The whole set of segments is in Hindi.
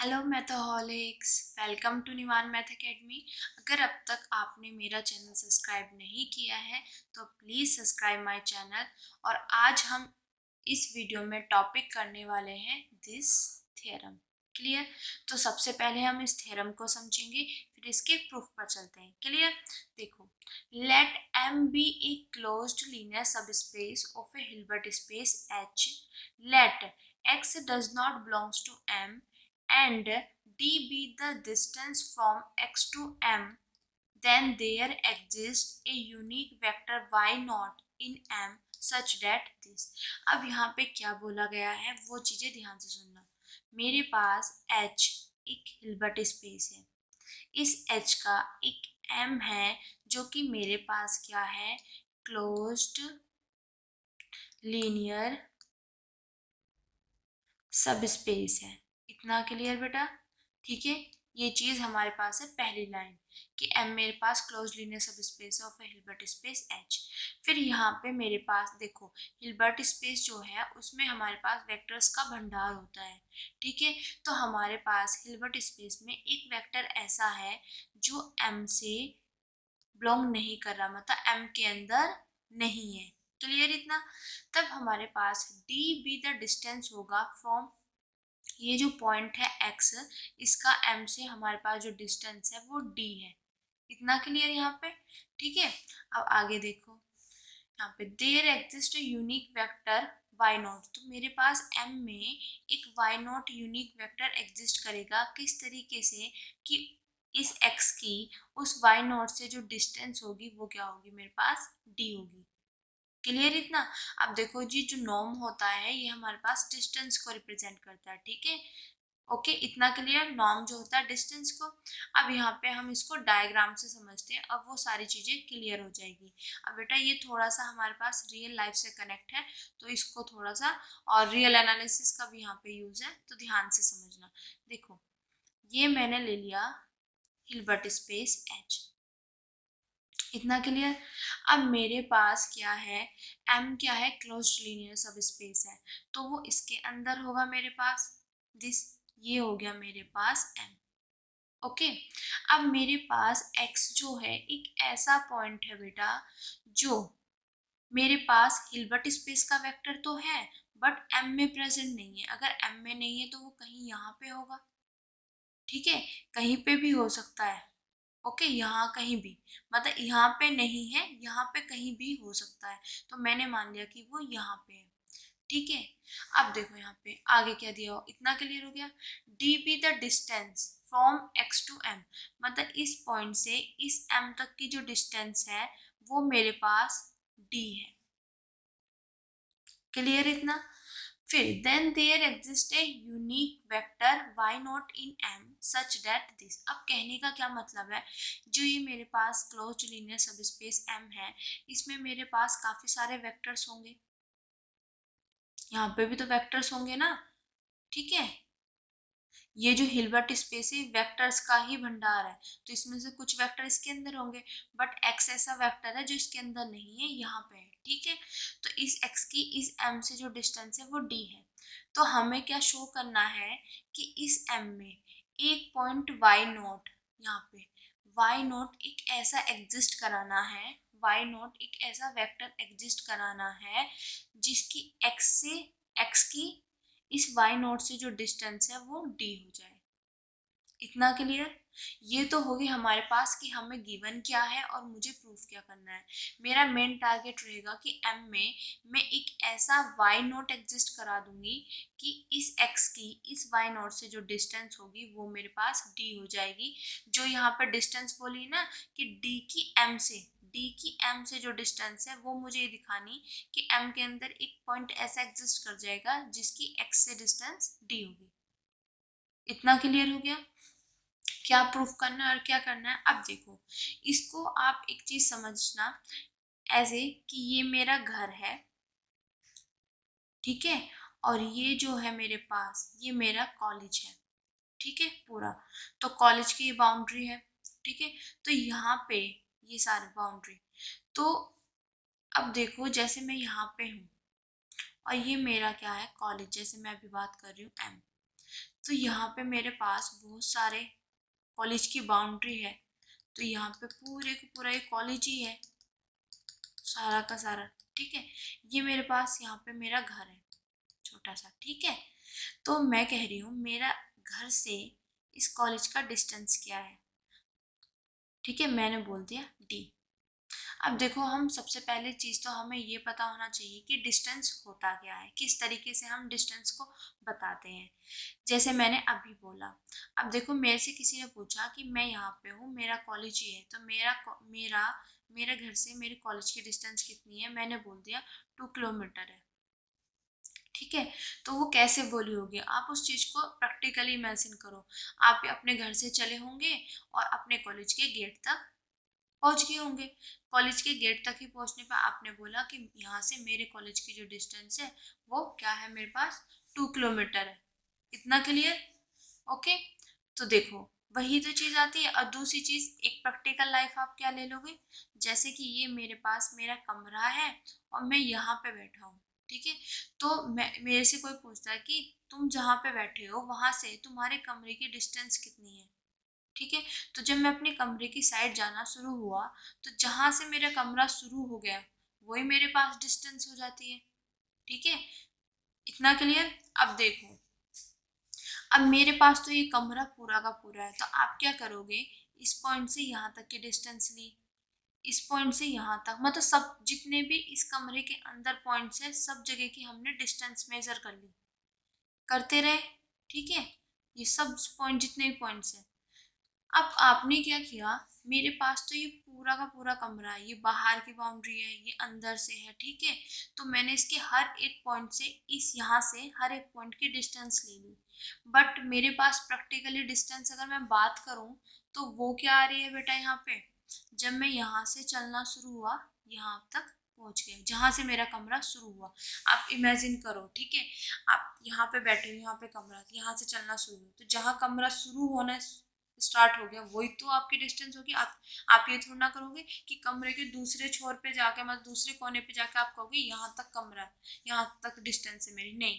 Hello mathaholics, welcome to Nivan math academy. अगर अब तक आपने मेरा चैनल सब्सक्राइब नहीं किया है तो प्लीज़ सब्सक्राइब माय चैनल। और आज हम इस वीडियो में टॉपिक करने वाले हैं दिस थ्योरम। क्लियर? तो सबसे पहले हम इस थ्योरम को समझेंगे, फिर इसके प्रूफ पर चलते हैं। क्लियर? देखो, let M be a closed linear subspace of a Hilbert space H. Let x does not belongs to m and d be the distance from x to m, then there exists a unique vector y naught in m such that this। अब यहाँ पे क्या बोला गया है वो चीजें ध्यान से सुनना। मेरे पास h एक हिल्बर्ट स्पेस है, इस h का एक m है जो कि मेरे पास क्या है, क्लोज्ड लीनियर सब स्पेस है। इतना क्लियर बेटा? ठीक है, ये चीज हमारे पास है पहली लाइन कि एम मेरे पास close linear subspace of Hilbert space H. फिर यहाँ पे मेरे पास देखो, हिल्बर्ट स्पेस जो है उसमें हमारे पास वेक्टर्स का भंडार होता है। ठीक है, तो हमारे पास हिल्बर्ट स्पेस में एक वेक्टर ऐसा है जो एम से बिलोंग नहीं कर रहा, मतलब एम के अंदर नहीं है। क्लियर इतना? तब हमारे पास डी बी द डिस्टेंस होगा फ्रॉम ये जो पॉइंट है x, इसका m से हमारे पास जो डिस्टेंस है वो d है। इतना क्लियर यहाँ पे? ठीक है, अब आगे देखो, यहाँ पे there exist unique vector y nought. तो मेरे पास m में एक y nought unique vector exist करेगा। किस तरीके से कि इस x की उस y नॉट से जो डिस्टेंस होगी वो क्या होगी, मेरे पास d होगी। क्लियर इतना? अब देखो जी, जो नॉर्म होता है ये हमारे पास डिस्टेंस को रिप्रेजेंट करता है। ठीक है, ओके, इतना क्लियर? नॉर्म जो होता है डिस्टेंस को। अब यहाँ पे हम इसको डायग्राम से समझते हैं, अब वो सारी चीजें क्लियर हो जाएगी। अब बेटा ये थोड़ा सा हमारे पास रियल लाइफ से कनेक्ट है, तो इसको थोड़ा सा, और रियल एनालिसिस का भी यहाँ पे यूज है, तो ध्यान से समझना। देखो, ये मैंने ले लिया हिल्बर्ट स्पेस एच। इतना क्लियर? अब मेरे पास क्या है, m क्या है, क्लोज्ड लीनियर सब स्पेस है, तो वो इसके अंदर होगा मेरे पास दिस। ये हो गया मेरे पास m। ओके, अब मेरे पास x जो है एक ऐसा पॉइंट है बेटा जो मेरे पास हिल्बर्ट स्पेस का वेक्टर तो है बट m में प्रेजेंट नहीं है। अगर m में नहीं है तो वो कहीं यहाँ पे होगा। ठीक है, कहीं पे भी हो सकता है। ओके, यहाँ कहीं भी, मतलब यहाँ पे नहीं है, यहाँ पे कहीं भी हो सकता है, तो मैंने मान लिया कि वो यहाँ पे है। ठीक है, अब देखो यहाँ पे आगे क्या दिया हो। इतना क्लियर हो गया? D be the distance from X to M, मतलब इस पॉइंट से इस एम तक की जो डिस्टेंस है वो मेरे पास डी है। क्लियर इतना? फिर then there exist a unique vector y nought in m such that this. अब कहने का क्या मतलब है, जो ये मेरे पास closed linear subspace m है, इसमें मेरे पास काफी सारे वेक्टर्स होंगे। यहाँ पे भी तो वेक्टर्स होंगे ना? ठीक है, ये जो हिल्बर्ट स्पेस है वेक्टर्स का ही भंडार है, तो इसमें से कुछ वेक्टर इसके अंदर होंगे, बट x ऐसा वेक्टर है जो इसके अंदर नहीं है, यहाँ पे है। ठीक है, तो इस x की इस m से जो डिस्टेंस है वो d है। तो हमें क्या शो करना है कि इस m में एक पॉइंट y नोट, यहाँ पे y नोट एक ऐसा एग्जिस्ट कराना है, y नोट एक ऐसा वेक्टर एग्जिस्ट कराना है जिसकी x की इस y नोट से जो डिस्टेंस है वो d हो जाए। इतना क्लियर? ये तो होगी हमारे पास कि हमें गिवन क्या है और मुझे प्रूफ क्या करना है। मेरा मेन टारगेट रहेगा कि m में मैं एक ऐसा y नोट एग्जिस्ट करा दूंगी कि इस x की इस y नोट से जो डिस्टेंस होगी वो मेरे पास d हो जाएगी। जो यहाँ पर डिस्टेंस बोली ना कि d की m से जो डिस्टेंस है वो मुझे ये दिखानी कि m के अंदर एक पॉइंट ऐसा एग्जिस्ट कर जाएगा जिसकी x से डिस्टेंस d होगी। इतना क्लियर हो गया? क्या प्रूफ करना है और क्या करना है, अब देखो, इसको आप एक चीज समझना ऐसे कि ये मेरा घर है। ठीक है, और ये जो है मेरे पास ये मेरा कॉलेज है। ठीक है, पूरा तो कॉलेज की बाउंड्री है। ठीक है, तो यहाँ पे ये सारी बाउंड्री, तो अब देखो जैसे मैं यहाँ पे हूँ और ये मेरा क्या है, कॉलेज, जैसे मैं अभी बात कर रही हूँ एम। तो यहाँ पे मेरे पास बहुत सारे कॉलेज की बाउंड्री है, तो यहाँ पे पूरे का पूरा ये कॉलेज ही है, सारा का सारा। ठीक है, ये मेरे पास यहाँ पे मेरा घर है छोटा सा। ठीक है, तो मैं कह रही हूँ मेरा घर से इस कॉलेज का डिस्टेंस क्या है। ठीक है, मैंने बोल दिया डी। अब देखो, हम सबसे पहले चीज़ तो हमें ये पता होना चाहिए कि डिस्टेंस होता क्या है, किस तरीके से हम डिस्टेंस को बताते हैं। जैसे मैंने अभी बोला, अब देखो मेरे से किसी ने पूछा कि मैं यहाँ पे हूँ, मेरा कॉलेज ही है, तो मेरा मेरे घर से मेरे कॉलेज की डिस्टेंस कितनी है, मैंने बोल दिया 2 किलोमीटर है। ठीक है, तो वो कैसे बोली होगी, आप उस चीज़ को प्रैक्टिकली इमेजिन करो। आप अपने घर से चले होंगे और अपने कॉलेज के गेट तक पहुंच गए होंगे। कॉलेज के गेट तक ही पहुंचने पर आपने बोला कि यहाँ से मेरे कॉलेज की जो डिस्टेंस है वो क्या है, मेरे पास 2 किलोमीटर है। इतना क्लियर? ओके, तो देखो वही तो चीज़ आती है। और दूसरी चीज़, एक प्रैक्टिकल लाइफ आप क्या ले लोगे, जैसे कि ये मेरे पास मेरा कमरा है और मैं यहाँ पे बैठा हूँ। ठीक है, तो मैं मेरे से कोई पूछता है कि तुम जहाँ पे बैठे हो वहां से तुम्हारे कमरे की डिस्टेंस कितनी है। ठीक है, तो जब मैं अपने कमरे की साइड जाना शुरू हुआ, तो जहां से मेरा कमरा शुरू हो गया वही मेरे पास डिस्टेंस हो जाती है। ठीक है, इतना क्लियर? अब देखो, अब मेरे पास तो ये कमरा पूरा का पूरा है, तो आप क्या करोगे, इस पॉइंट से यहाँ तक की डिस्टेंस ली, इस पॉइंट से यहाँ तक, मतलब सब जितने भी इस कमरे के अंदर पॉइंट्स है सब जगह की हमने डिस्टेंस मेजर कर ली, करते रहे। ठीक है, ये सब पॉइंट जितने भी पॉइंट्स हैं। अब आपने क्या किया, मेरे पास तो ये पूरा का पूरा कमरा है, ये बाहर की बाउंड्री है, ये अंदर से है। ठीक है, तो मैंने इसके हर एक पॉइंट से, इस यहाँ से हर एक पॉइंट की डिस्टेंस ले ली। बट मेरे पास प्रैक्टिकली डिस्टेंस अगर मैं बात करूँ तो वो क्या आ रही है बेटा, यहाँ पे जब मैं यहाँ से चलना शुरू हुआ, यहाँ तक पहुंच गए जहाँ से मेरा कमरा शुरू हुआ। आप इमेजिन करो। ठीक है, आप यहाँ पे बैठे हो, यहाँ पे कमरा, यहाँ से चलना शुरू हुआ, तो जहाँ कमरा शुरू होना स्टार्ट हो गया वही तो आपकी डिस्टेंस होगी। आप ये थोड़ा ना करोगे कि कमरे के दूसरे छोर पे जाके, मतलब दूसरे कोने पे जाके आप कहोगे यहाँ तक कमरा है, यहाँ तक डिस्टेंस है मेरी। नहीं,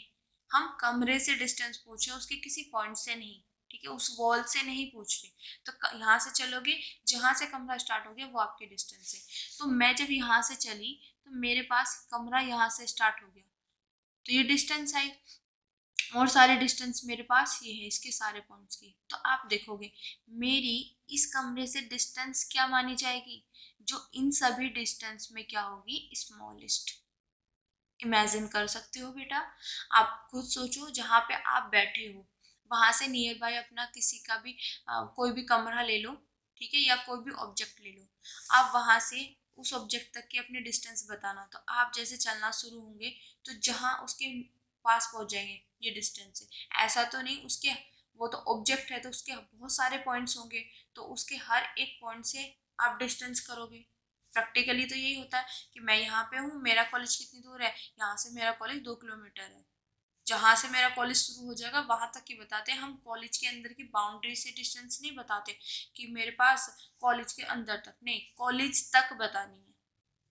हम कमरे से डिस्टेंस पूछ रहे हैं, उसके किसी पॉइंट से नहीं। ठीक है, उस वॉल से नहीं पूछ रहे। तो यहाँ से चलोगे, जहाँ से कमरा स्टार्ट हो गया वो आपकी डिस्टेंस है। तो मैं जब यहाँ से चली तो मेरे पास कमरा यहाँ से स्टार्ट हो गया, तो ये डिस्टेंस आई। और सारे डिस्टेंस मेरे पास ये है इसके सारे पॉइंट्स की। तो आप देखोगे मेरी इस कमरे से डिस्टेंस क्या मानी जाएगी, जो इन सभी डिस्टेंस में क्या होगी, स्मॉलेस्ट। इमेजिन कर सकते हो बेटा, आप खुद सोचो, जहाँ पे आप बैठे हो वहां से नियर बाय अपना किसी का भी कोई भी कमरा ले लो। ठीक है, या कोई भी ऑब्जेक्ट ले लो, आप वहां से उस ऑब्जेक्ट तक की अपनी डिस्टेंस बताना। तो आप जैसे चलना शुरू होंगे तो जहाँ उसके पास पहुंच जाएंगे ये डिस्टेंस है। ऐसा तो नहीं उसके, वो तो ऑब्जेक्ट है तो उसके बहुत सारे पॉइंट्स होंगे, तो उसके हर एक पॉइंट से आप डिस्टेंस करोगे। प्रैक्टिकली तो यही होता है कि मैं यहाँ पे हूँ, मेरा कॉलेज कितनी दूर है, यहाँ से मेरा कॉलेज 2 किलोमीटर है। जहाँ से मेरा कॉलेज शुरू हो जाएगा वहां तक ही बताते हैं हम, कॉलेज के अंदर की बाउंड्री से डिस्टेंस नहीं बताते कि मेरे पास कॉलेज के अंदर तक, नहीं, कॉलेज तक बतानी है,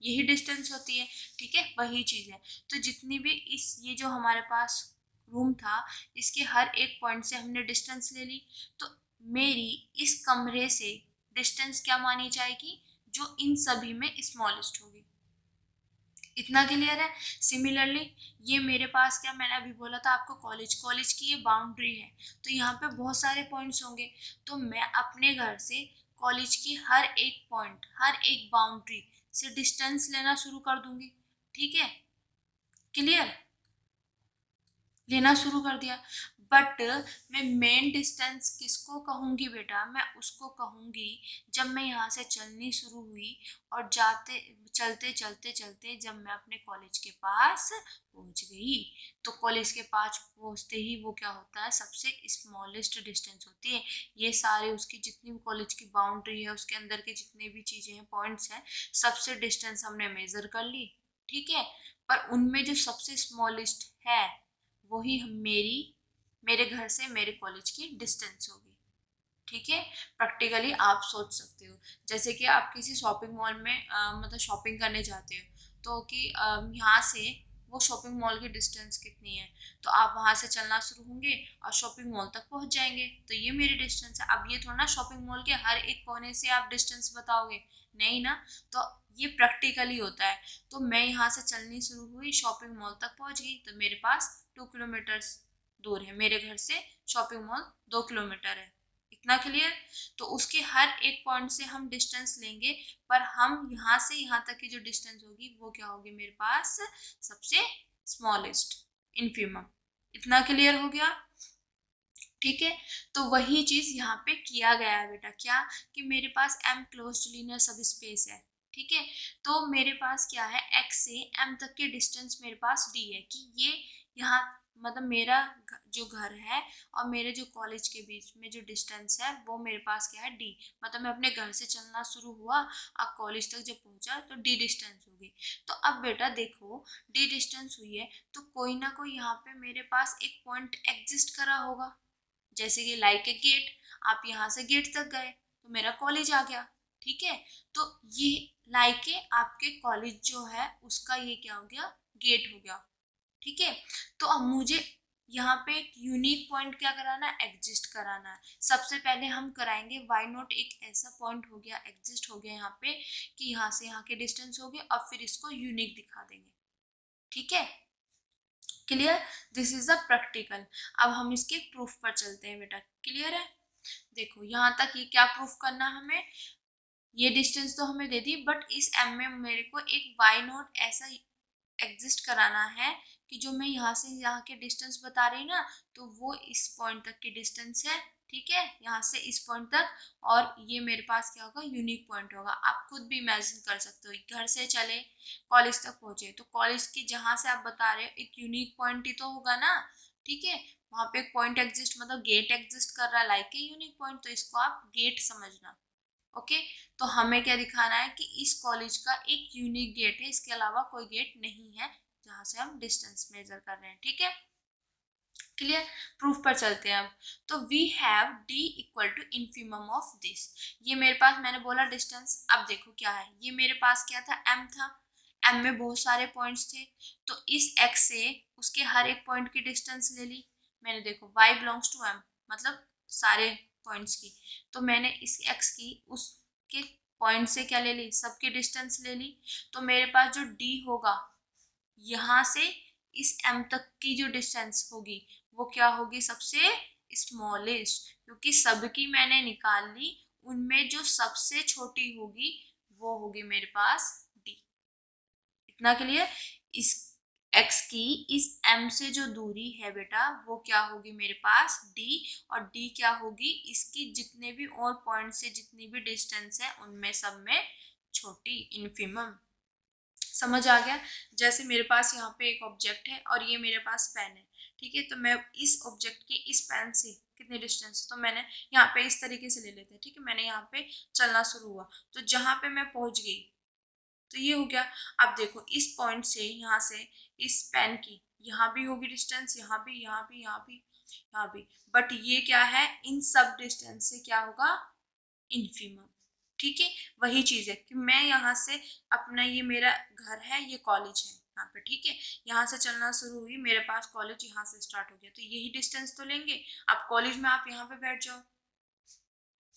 यही डिस्टेंस होती है। ठीक है, वही चीज़ है। तो जितनी भी इस ये जो हमारे पास रूम था, इसके हर एक पॉइंट से हमने डिस्टेंस ले ली, तो मेरी इस कमरे से डिस्टेंस क्या मानी जाएगी, जो इन सभी में स्मॉलेस्ट होगी। इतना क्लियर है? सिमिलरली ये मेरे पास क्या, मैंने अभी बोला था आपको, कॉलेज कॉलेज की ये बाउंड्री है, तो यहाँ पे बहुत सारे पॉइंट्स होंगे, तो मैं अपने घर से कॉलेज की हर एक पॉइंट, हर एक बाउंड्री से डिस्टेंस लेना शुरू कर दूंगी। ठीक है, क्लियर? लेना शुरू कर दिया। बट मैं मेन डिस्टेंस किसको कहूँगी बेटा, मैं उसको कहूँगी जब मैं यहाँ से चलनी शुरू हुई और जाते चलते चलते चलते जब मैं अपने कॉलेज के पास पहुँच गई, तो कॉलेज के पास पहुँचते ही वो क्या होता है, सबसे स्मॉलेस्ट डिस्टेंस होती है। ये सारे उसकी जितनी भी कॉलेज की बाउंड्री है, उसके अंदर के जितने भी चीज़ें हैं, पॉइंट्स हैं, सबसे डिस्टेंस हमने मेज़र कर ली। ठीक है, पर उनमें जो सबसे स्मॉलेस्ट है वही मेरे घर से मेरे कॉलेज की डिस्टेंस होगी। ठीक है, प्रैक्टिकली आप सोच सकते हो, जैसे कि आप किसी शॉपिंग मॉल में मतलब शॉपिंग करने जाते हो, तो कि यहाँ से वो शॉपिंग मॉल की डिस्टेंस कितनी है। तो आप वहाँ से चलना शुरू होंगे और शॉपिंग मॉल तक पहुँच जाएंगे। तो ये मेरी डिस्टेंस है। अब ये थोड़ा ना शॉपिंग मॉल के हर एक कोने से आप डिस्टेंस बताओगे, नहीं ना। तो ये प्रैक्टिकली होता है। तो मैं यहाँ से चलनी शुरू हुई, शॉपिंग मॉल तक पहुँच गई। तो मेरे पास 2 किलोमीटर दूर है, मेरे घर से शॉपिंग मॉल 2 किलोमीटर है। इतना क्लियर। तो उसके हर एक पॉइंट से हम डिस्टेंस लेंगे, पर हम यहाँ से यहाँ तक की जो डिस्टेंस होगी वो क्या होगी मेरे पास, सबसे स्मॉलेस्ट, इनफीमम। इतना क्लियर हो गया, ठीक है। तो वही चीज यहाँ पे किया गया है बेटा, क्या कि मेरे पास m क्लोज्ड लीनियर सब स्पेस है, ठीक है। तो मेरे पास क्या है, x से m तक के डिस्टेंस मेरे पास d है, कि ये यहाँ मतलब मेरा जो घर है और मेरे जो कॉलेज के बीच में जो डिस्टेंस है वो मेरे पास क्या है, d। मतलब मैं अपने घर से चलना शुरू हुआ, अब कॉलेज तक जब पहुंचा तो d डिस्टेंस होगी। तो अब बेटा देखो, d डिस्टेंस हुई है तो कोई ना कोई यहाँ पे मेरे पास एक पॉइंट एग्जिस्ट करा होगा, जैसे कि लाइक ए गेट। आप यहाँ से गेट तक गए तो मेरा कॉलेज आ गया, ठीक है। तो ये लाइक ए आपके कॉलेज जो है उसका ये क्या हो गया, गेट हो गया, ठीक है। तो अब मुझे यहाँ पे एक यूनिक पॉइंट क्या कराना है, एग्जिस्ट कराना है। सबसे पहले हम कराएंगे वाई नॉट, एक ऐसा पॉइंट हो गया, एग्जिस्ट हो गया यहाँ पे, कि यहाँ से यहाँ के डिस्टेंस हो गए। अब फिर इसको यूनिक दिखा देंगे, ठीक है। Clear, this is a practical. अब हम इसके प्रूफ पर चलते हैं बेटा, क्लियर है। देखो यहाँ तक ये क्या प्रूफ करना हमें, ये डिस्टेंस तो हमें दे दी, बट इस m में मेरे को एक वाई नॉट ऐसा एग्जिस्ट कराना है कि जो मैं यहाँ से यहाँ के डिस्टेंस बता रही ना, तो वो इस पॉइंट तक की डिस्टेंस है, ठीक है, यहाँ से इस पॉइंट तक। और ये मेरे पास क्या होगा, यूनिक पॉइंट होगा। आप खुद भी इमेजिन कर सकते हो, घर से चले कॉलेज तक पहुंचे तो कॉलेज की जहाँ से आप बता रहे हो एक यूनिक पॉइंट ही तो होगा ना, ठीक है। वहाँ पे एक पॉइंट एग्जिस्ट, मतलब गेट एग्जिस्ट कर रहा है, लाइक ए यूनिक पॉइंट, तो इसको आप गेट समझना, ओके। तो हमें क्या दिखाना है कि इस कॉलेज का एक यूनिक गेट है, इसके अलावा कोई गेट नहीं है जहां से हम डिस्टेंस मेजर कर रहे हैं, ठीक है। क्लियर, प्रूफ पर चलते हैं अब। तो we have d equal to infimum of this. ये मेरे पास, मैंने बोला डिस्टेंस, अब देखो क्या है, ये मेरे पास क्या था, m था। m में बहुत सारे पॉइंट्स थे, तो इस x से उसके हर एक पॉइंट की डिस्टेंस ले ली मैंने। देखो y बिलोंग्स टू m, मतलब सारे पॉइंट्स की। तो मैंने इस x की उसके पॉइंट से क्या ले ली, सबकी डिस्टेंस ले ली। तो मेरे पास जो d होगा, यहाँ से इस m तक की जो डिस्टेंस होगी वो क्या होगी, सबसे स्मॉलेस्ट, क्योंकि सबकी मैंने निकाल ली, उनमें जो सबसे छोटी होगी वो होगी मेरे पास d। इतना क्लियर। इस x की इस m से जो दूरी है बेटा वो क्या होगी मेरे पास d, और d क्या होगी, इसकी जितने भी और पॉइंट से जितनी भी डिस्टेंस है उनमें सब में छोटी, इनफीमम। समझ आ गया। जैसे मेरे पास यहाँ पे एक ऑब्जेक्ट है और ये मेरे पास पेन है, ठीक है। तो मैं इस ऑब्जेक्ट की इस पेन से कितनी डिस्टेंस, तो मैंने यहाँ पे इस तरीके से ले लेते हैं, ठीक है। मैंने यहाँ पे चलना शुरू हुआ, तो जहाँ पे मैं पहुंच गई तो ये हो गया। अब देखो इस पॉइंट से यहाँ से इस पेन की यहाँ भी होगी डिस्टेंस, यहाँ भी, यहाँ भी, यहाँ भी, यहाँ भी, बट ये क्या है, इन सब डिस्टेंस से क्या होगा, इनफीमम, ठीक है। वही चीज है कि मैं यहाँ से अपना, ये मेरा घर है, ये कॉलेज है यहाँ पे, ठीक है। यहाँ से चलना शुरू हुई, मेरे पास कॉलेज यहाँ से स्टार्ट हो गया, तो यही डिस्टेंस तो लेंगे। अब कॉलेज में आप यहाँ पे बैठ जाओ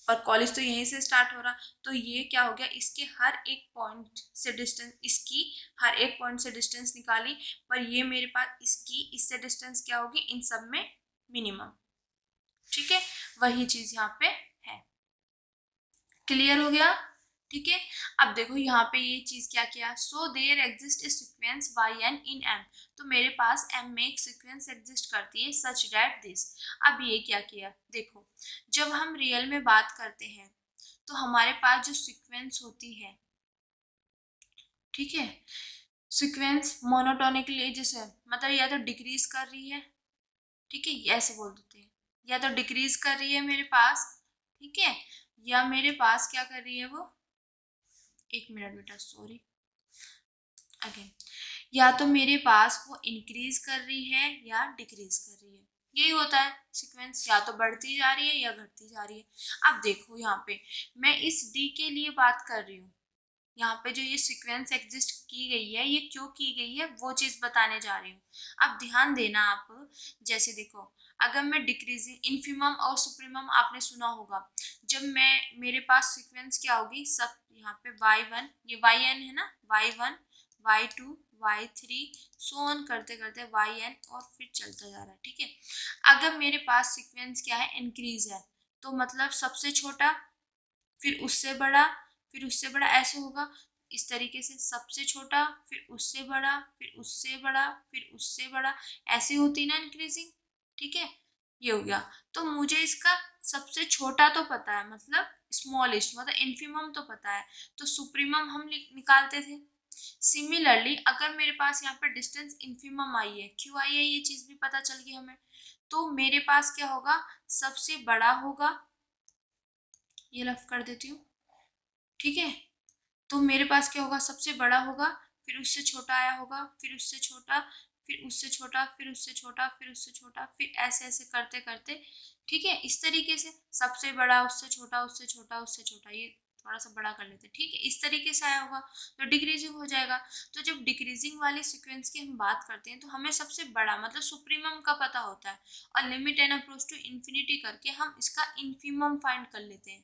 और कॉलेज तो यहीं से स्टार्ट हो रहा, तो ये क्या हो गया, इसके हर एक पॉइंट से डिस्टेंस, इसकी हर एक पॉइंट से डिस्टेंस निकाली, पर ये मेरे पास इसकी इससे डिस्टेंस क्या होगी, इन सब में मिनिमम, ठीक है। वही चीज यहाँ पे है। क्लियर हो गया, ठीक है। अब देखो यहाँ पे ये चीज क्या किया, so there exist a sequence Y N in M. तो मेरे पास एम में एक सीक्वेंस एग्जिस्ट करती है सच डैट दिस। अब ये क्या किया, देखो जब हम रियल में बात करते हैं तो हमारे पास जो सीक्वेंस होती है, ठीक है, सीक्वेंस मोनोटोनिकली, जैसे मतलब या तो डिक्रीज कर रही है, ठीक है, ऐसे बोल देते हैं, या तो डिक्रीज कर रही है मेरे पास, ठीक है, या मेरे पास क्या कर रही है वो, एक मिनट बेटा, सॉरी अगेन, या तो मेरे पास वो इंक्रीज कर रही है या डिक्रीज कर रही है। यही होता है सीक्वेंस, या तो बढ़ती जा रही है या घटती जा रही है। अब देखो यहाँ पे मैं इस डी के लिए बात कर रही हूँ, यहाँ पे जो ये सीक्वेंस एग्जिस्ट की गई है ये क्यों की गई है वो चीज बताने जा रही हूँ। अब ध्यान देना आप, जैसे देखो अगर मैं डिक्रीजिंग इन्फीमम और सुप्रीमम आपने सुना होगा, जब मैं मेरे पास सीक्वेंस क्या होगी, सब यहाँ पे y1 ये yn है ना, y1 y2 y3 so on करते करते yn और फिर चलता जा रहा है। ठीक है, अगर मेरे पास सीक्वेंस क्या है, इंक्रीज है, तो मतलब सबसे छोटा फिर उससे बड़ा फिर उससे बड़ा ऐसे होगा। इस तरीके से सबसे छोटा फिर उससे बड़ा फिर उससे बड़ा फिर उससे बड़ा, ऐसे होती ना इंक्रीजिंग। ठीक है, ये हो गया। तो मुझे इसका सबसे छोटा तो पता है, मतलब स्मॉलेस्ट मतलब इन्फीमम तो पता है, तो सुप्रीमम हम निकालते थे। सिमिलरली अगर मेरे पास यहाँ पर डिस्टेंस इन्फीमम आई है, क्यों आई है ये चीज भी पता चल गई हमें, तो मेरे पास क्या होगा, सबसे बड़ा होगा, ये लफ कर देती हूँ। ठीक है, तो मेरे पास क्या होगा, सबसे बड़ा होगा, फिर उससे छोटा आया होगा, फिर उससे छोटा फिर उससे छोटा फिर उससे छोटा फिर उससे छोटा, फिर ऐसे ऐसे करते करते। ठीक है, इस तरीके से सबसे बड़ा उससे छोटा उससे छोटा उससे छोटा, ये थोड़ा सा बड़ा कर लेते हैं। ठीक है, इस तरीके से आया होगा तो डिक्रीजिंग हो जाएगा। तो जब डिक्रीजिंग वाली सीक्वेंस की हम बात करते हैं तो हमें सबसे बड़ा मतलब सुप्रीमम का पता होता है, और limit N approach to infinity करके हम इसका इन्फीमम फाइंड कर लेते हैं।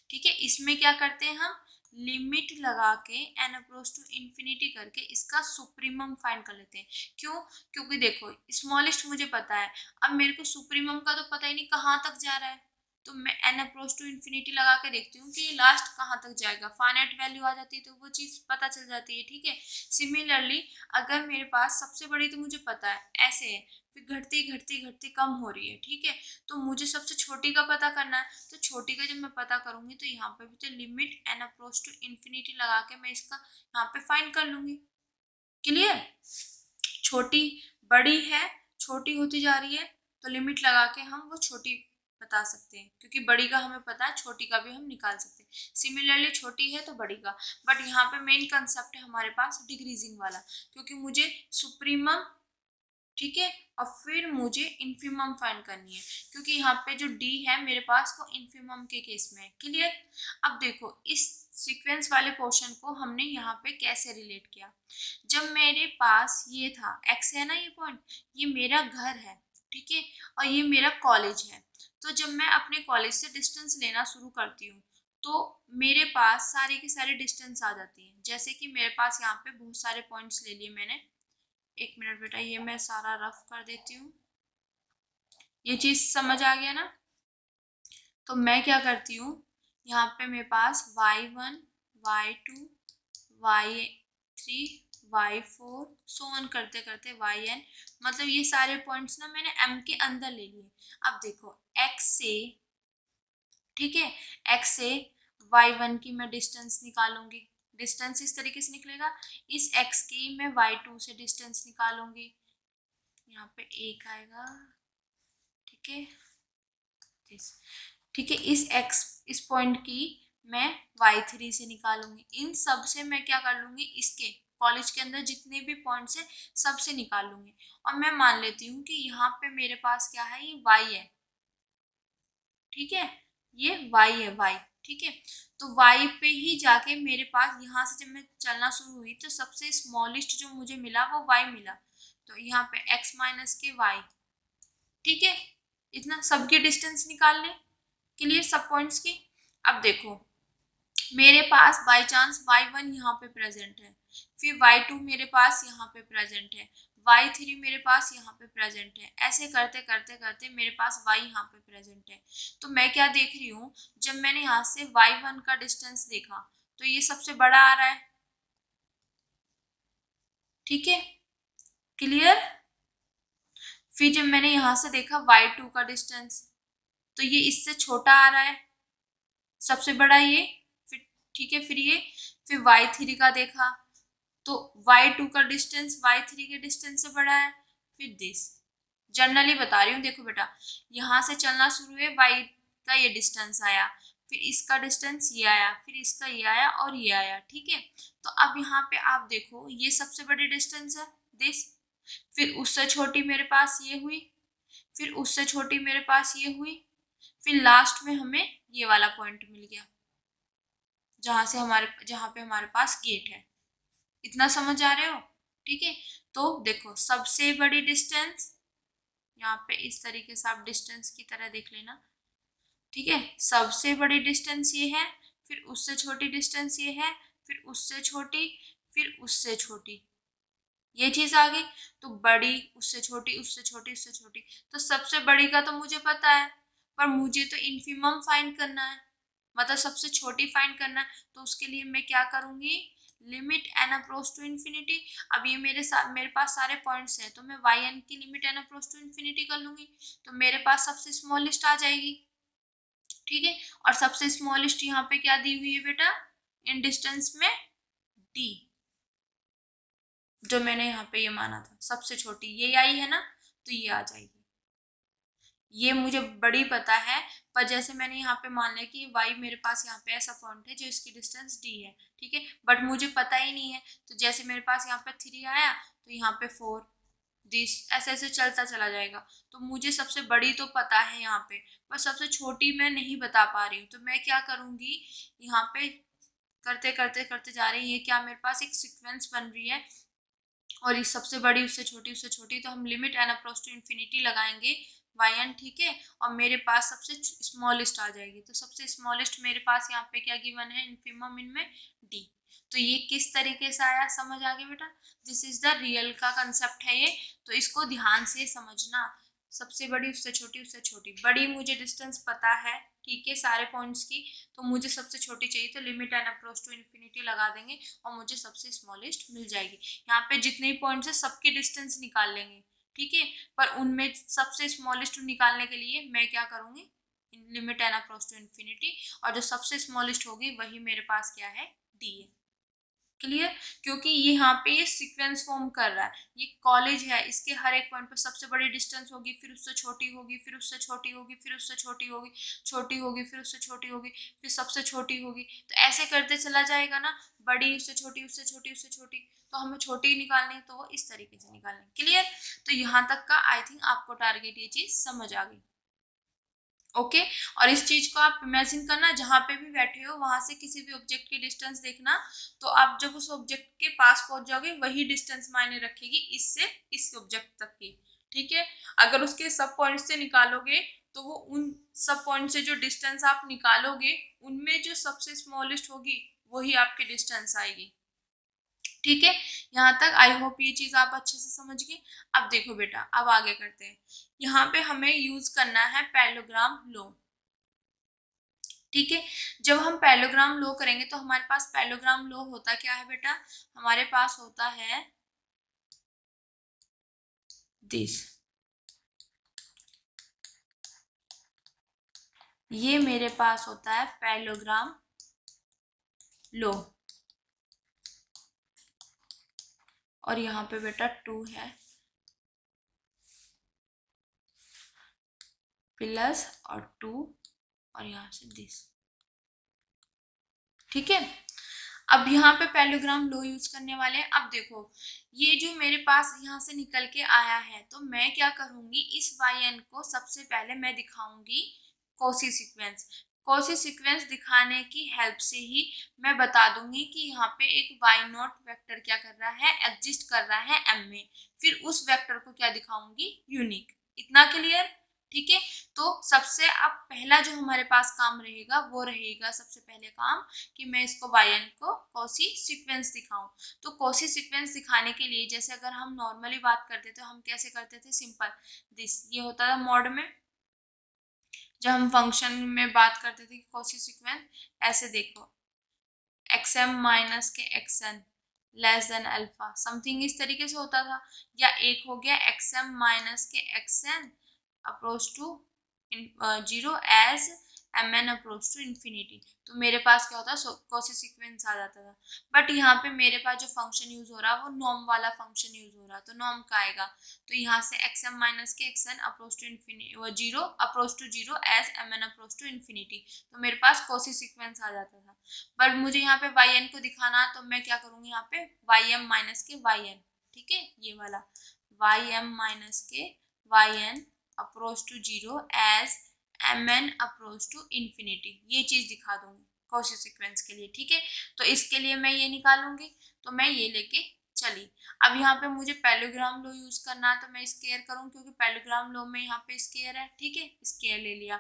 ठीक है, इसमें क्या करते हैं हम, लिमिट लगा के एन अप्रोच टू इन्फिनिटी करके इसका सुप्रीमम फाइंड कर लेते हैं। क्यों, क्योंकि देखो स्मॉलेस्ट मुझे पता है, अब मेरे को सुप्रीमम का तो पता ही नहीं कहाँ तक जा रहा है, तो मैं एन अप्रोच टू इन्फिनिटी लगा के देखती हूँ कि ये लास्ट कहाँ तक जाएगा, फाइनाइट वैल्यू आ जाती है तो वो चीज़ पता चल जाती है। ठीक है, सिमिलरली अगर मेरे पास सबसे बड़ी तो मुझे पता है ऐसे है, फिर घटती घटती घटती कम हो रही है। ठीक है, तो मुझे सबसे छोटी का पता करना है, तो छोटी का जब मैं पता करूंगी तो यहाँ पे भी तो limit N approach to infinity लगा के मैं इसका यहाँ पे फाइंड कर लूंगी। क्लियर, छोटी बड़ी है, छोटी होती जा रही है, तो लिमिट लगा के हम वो छोटी बता सकते हैं, क्योंकि बड़ी का हमें पता है, छोटी का भी हम निकाल सकते हैं। सिमिलरली छोटी है तो बड़ी का, बट यहाँ पे मेन कंसेप्ट है हमारे पास डिक्रीजिंग वाला, क्योंकि मुझे सुप्रीमम, ठीक है, और फिर मुझे इन्फीमम फाइंड करनी है, क्योंकि यहाँ पे जो डी है मेरे पास वो इन्फीमम के केस में है। क्लियर, अब देखो इस सीक्वेंस वाले पोर्शन को हमने यहाँ पे कैसे रिलेट किया, जब मेरे पास ये था एक्स है ना, ये पॉइंट, ये मेरा घर है। ठीक है, और ये मेरा कॉलेज है, तो जब मैं अपने कॉलेज से डिस्टेंस लेना शुरू करती हूँ तो मेरे पास सारे के सारे डिस्टेंस आ जाती हैं। जैसे कि मेरे पास यहाँ पे बहुत सारे पॉइंट्स ले लिए मैंने, एक मिनट बेटा, ये मैं सारा रफ कर देती हूँ। ये चीज समझ आ गया ना, तो मैं क्या करती हूँ, यहाँ पे मेरे पास y1 y2 y3 y4 so on करते करते yn, मतलब ये सारे पॉइंट्स ना मैंने m के अंदर ले लिए। अब देखो x से, ठीक है, x से y1 की मैं डिस्टेंस निकालूंगी, डिस्टेंस इस तरीके से निकलेगा, इस x की मैं y2 से डिस्टेंस निकालूंगी, यहाँ पे एक आएगा। ठीक है, ठीक है, इस पॉइंट की मैं y3 से निकालूंगी, इन सब से मैं क्या कर लूंगी, इसके कॉलेज के अंदर जितने भी पॉइंट्स है सब से निकाल लूंगी, और मैं मान लेती हूँ कि यहाँ पे मेरे पास क्या है, ये y है। ठीक है, ये y है, y। ठीक है, तो y पे ही जाके मेरे पास यहाँ से जब मैं चलना शुरू हुई तो सबसे स्मॉलेस्ट जो मुझे मिला वो y मिला, तो यहाँ पे x माइनस के y। ठीक है, इतना सबकी डिस्टेंस निकाल ले, क्लियर सब पॉइंट्स की। अब देखो मेरे पास बाय चांस y1 यहाँ पे प्रेजेंट है, फिर y2 मेरे पास यहाँ पे प्रेजेंट है, y3 मेरे पास यहाँ पे प्रेजेंट है, ऐसे करते करते करते मेरे पास y यहाँ पे प्रेजेंट है। तो मैं क्या देख रही हूँ, जब मैंने यहाँ से y1 का डिस्टेंस देखा तो ये सबसे बड़ा आ रहा है। ठीक है, क्लियर, फिर जब मैंने यहाँ से देखा y2 का डिस्टेंस तो ये इससे छोटा आ रहा है, सबसे बड़ा ये, फिर ठीक है, फिर y3 का देखा तो y2 का डिस्टेंस y3 के डिस्टेंस से बड़ा है। फिर दिस, जनरली बता रही हूँ, देखो बेटा यहाँ से चलना शुरू है, y का ये डिस्टेंस आया, फिर इसका डिस्टेंस ये आया, फिर इसका ये आया और ये आया। ठीक है, तो अब यहाँ पे आप देखो ये सबसे बड़ी डिस्टेंस है दिस, फिर उससे छोटी मेरे पास ये हुई, फिर उससे छोटी मेरे पास ये हुई, फिर लास्ट में हमें ये वाला पॉइंट मिल गया जहाँ पे हमारे पास गेट है। इतना समझ आ रहे हो? ठीक है, तो देखो सबसे बड़ी डिस्टेंस यहाँ पे इस तरीके से आप डिस्टेंस की तरह देख लेना। ठीक है, सबसे बड़ी डिस्टेंस ये है, फिर उससे छोटी डिस्टेंस ये है, फिर उससे छोटी, फिर उससे छोटी, ये चीज आ गई। तो बड़ी, उससे छोटी, उससे छोटी, उससे छोटी, तो सबसे बड़ी का तो मुझे पता है, पर मुझे तो इन्फिमम फाइंड करना है, मतलब सबसे छोटी फाइंड करना है। तो उसके लिए मैं क्या करूंगी, limit N approach to infinity. अब ये मेरे पास सारे पॉइंट्स हैं, तो मैं वाई एन की limit N approach to infinity कर लूंगी, तो मेरे पास सबसे स्मॉलेस्ट आ जाएगी। ठीक है, और सबसे स्मॉलेस्ट यहाँ पे क्या दी हुई है बेटा, इन डिस्टेंस में डी, जो मैंने यहाँ पे ये माना था सबसे छोटी ये आई है ना, तो ये आ जाएगी। ये मुझे बड़ी पता है, पर जैसे मैंने यहाँ पे मान लिया कि y मेरे पास यहाँ पे ऐसा पॉइंट है जो इसकी डिस्टेंस d है, ठीक है, बट मुझे पता ही नहीं है। तो जैसे मेरे पास यहाँ पे 3 आया, तो यहाँ पे 4, दिस ऐसे ऐसे चलता चला जाएगा। तो मुझे सबसे बड़ी तो पता है यहाँ पे, पर सबसे छोटी मैं नहीं बता पा रही हूँ। तो मैं क्या करूँगी, यहाँ पे करते करते करते जा रही है, क्या मेरे पास एक सीक्वेंस बन रही है, और इस सबसे बड़ी उससे छोटी उससे छोटी, तो हम limit N approach to infinity लगाएंगे वाई एन, ठीक है, और मेरे पास सबसे स्मॉलेस्ट आ जाएगी। तो सबसे स्मॉलेस्ट मेरे पास यहाँ पे क्या गिवन है, इन्फिमम इनमें डी। तो ये किस तरीके से आया, समझ आ गया बेटा? दिस इज द रियल का कंसेप्ट है ये, तो इसको ध्यान से समझना। सबसे बड़ी उससे छोटी उससे छोटी, बड़ी मुझे डिस्टेंस पता है, ठीक है, सारे पॉइंट्स की, तो मुझे सबसे छोटी चाहिए, तो limit N approach to infinity लगा देंगे और मुझे सबसे स्मॉलेस्ट मिल जाएगी। यहाँ पे जितने भी पॉइंट्स है सबकी डिस्टेंस निकाल लेंगे, ठीक है, पर उनमें सबसे स्मॉलेस्ट निकालने के लिए मैं क्या करूंगी, limit N approach to infinity, और जो सबसे स्मॉलेस्ट होगी वही मेरे पास क्या है, डी है। क्लियर? क्योंकि ये यहाँ पे ये सीक्वेंस फॉर्म कर रहा है, ये कॉलेज है, इसके हर एक पॉइंट पर सबसे बड़ी डिस्टेंस होगी, फिर उससे छोटी होगी, फिर उससे छोटी होगी, फिर उससे छोटी होगी, छोटी होगी, फिर उससे छोटी होगी, फिर सबसे छोटी होगी, तो ऐसे करते चला जाएगा ना, बड़ी उससे छोटी उससे छोटी उससे छोटी, तो हमें छोटी निकालनी है, तो वो इस तरीके से निकालनी। क्लियर? तो यहाँ तक का आई थिंक आपको टारगेट ये चीज समझ आ गई। ओके, और इस चीज को आप इमेजिन करना, जहां पे भी बैठे हो वहां से किसी भी ऑब्जेक्ट की डिस्टेंस देखना, तो आप जब उस ऑब्जेक्ट के पास पहुंच जाओगे वही डिस्टेंस मायने रखेगी इससे इस ऑब्जेक्ट तक की। ठीक है, अगर उसके सब पॉइंट से निकालोगे, तो वो उन सब पॉइंट से जो डिस्टेंस आप निकालोगे उनमें जो सबसे स्मॉलेस्ट होगी वही आपकी डिस्टेंस आएगी। ठीक है, यहाँ तक आई होप ये चीज आप अच्छे से समझ गए। अब देखो बेटा, अब आगे करते हैं। यहाँ पे हमें यूज करना है पैरेललोग्राम लॉ। ठीक है, जब हम पैरेललोग्राम लॉ करेंगे तो हमारे पास पैरेललोग्राम लॉ होता क्या है बेटा, हमारे पास होता है दिस, ये मेरे पास होता है पैरेललोग्राम लॉ, और यहाँ पे बेटा 2 है प्लस और 2, और यहाँ से दिस। ठीक है, अब यहाँ पे पैरेललोग्राम लॉ यूज करने वाले हैं। अब देखो, ये जो मेरे पास यहाँ से निकल के आया है, तो मैं क्या करूंगी, इस वाई एन को सबसे पहले मैं दिखाऊंगी कॉसी सीक्वेंस। कॉसी सीक्वेंस दिखाने की हेल्प से ही मैं बता दूंगी कि यहाँ पे एक वाई नॉट वेक्टर क्या कर रहा है, एग्जिस्ट कर रहा है एम में, फिर उस वेक्टर को क्या दिखाऊंगी, यूनिक। इतना क्लियर? ठीक है, तो सबसे अब पहला जो हमारे पास काम रहेगा वो रहेगा, सबसे पहले काम कि मैं इसको वाई एन को कॉसी सीक्वेंस दिखाऊं। तो कॉसी सीक्वेंस दिखाने के लिए, जैसे अगर हम नॉर्मली बात करते थे, हम कैसे करते थे, सिंपल दिस, ये होता था मॉड में, जब हम फंक्शन में बात करते थे कि कॉसी सीक्वेंस, ऐसे देखो एक्सएम माइनस के X N less than alpha, something इस तरीके से होता था। या एक हो गया एक्सएम माइनस के X N approach to 0 as M N approach to infinity. तो मेरे पास क्या होता है, कॉसी सीक्वेंस आ जाता था। बट यहाँ पे मेरे पास जो फंक्शन यूज हो रहा है वो नॉर्म वाला फंक्शन यूज हो रहा है, तो नॉर्म का आएगा। तो यहाँ से एक्स एम माइनस के X N approach to infinity 0 approach to 0 as M N approach to infinity, तो मेरे पास कॉसी सीक्वेंस आ जाता था। बट मुझे यहाँ पे वाई एन को दिखाना, तो मैं क्या करूँगी, यहाँ पे वाई एम माइनस के वाई एन, ठीक है, ये वाला वाई एम माइनस के Y N approach to 0 as M N approach to infinity, ये चीज दिखा दूंगी। कॉची सीक्वेंस के लिए, ठीक है। तो इसके लिए मैं ये निकालूंगी, तो मैं ये लेके चली। अब यहाँ पे मुझे पैरेललोग्राम लॉ यूज करना है, तो मैं स्क्वायर करूँ क्योंकि पैरेललोग्राम लॉ में यहाँ पे स्क्वायर है, ठीक है, स्क्वायर ले लिया।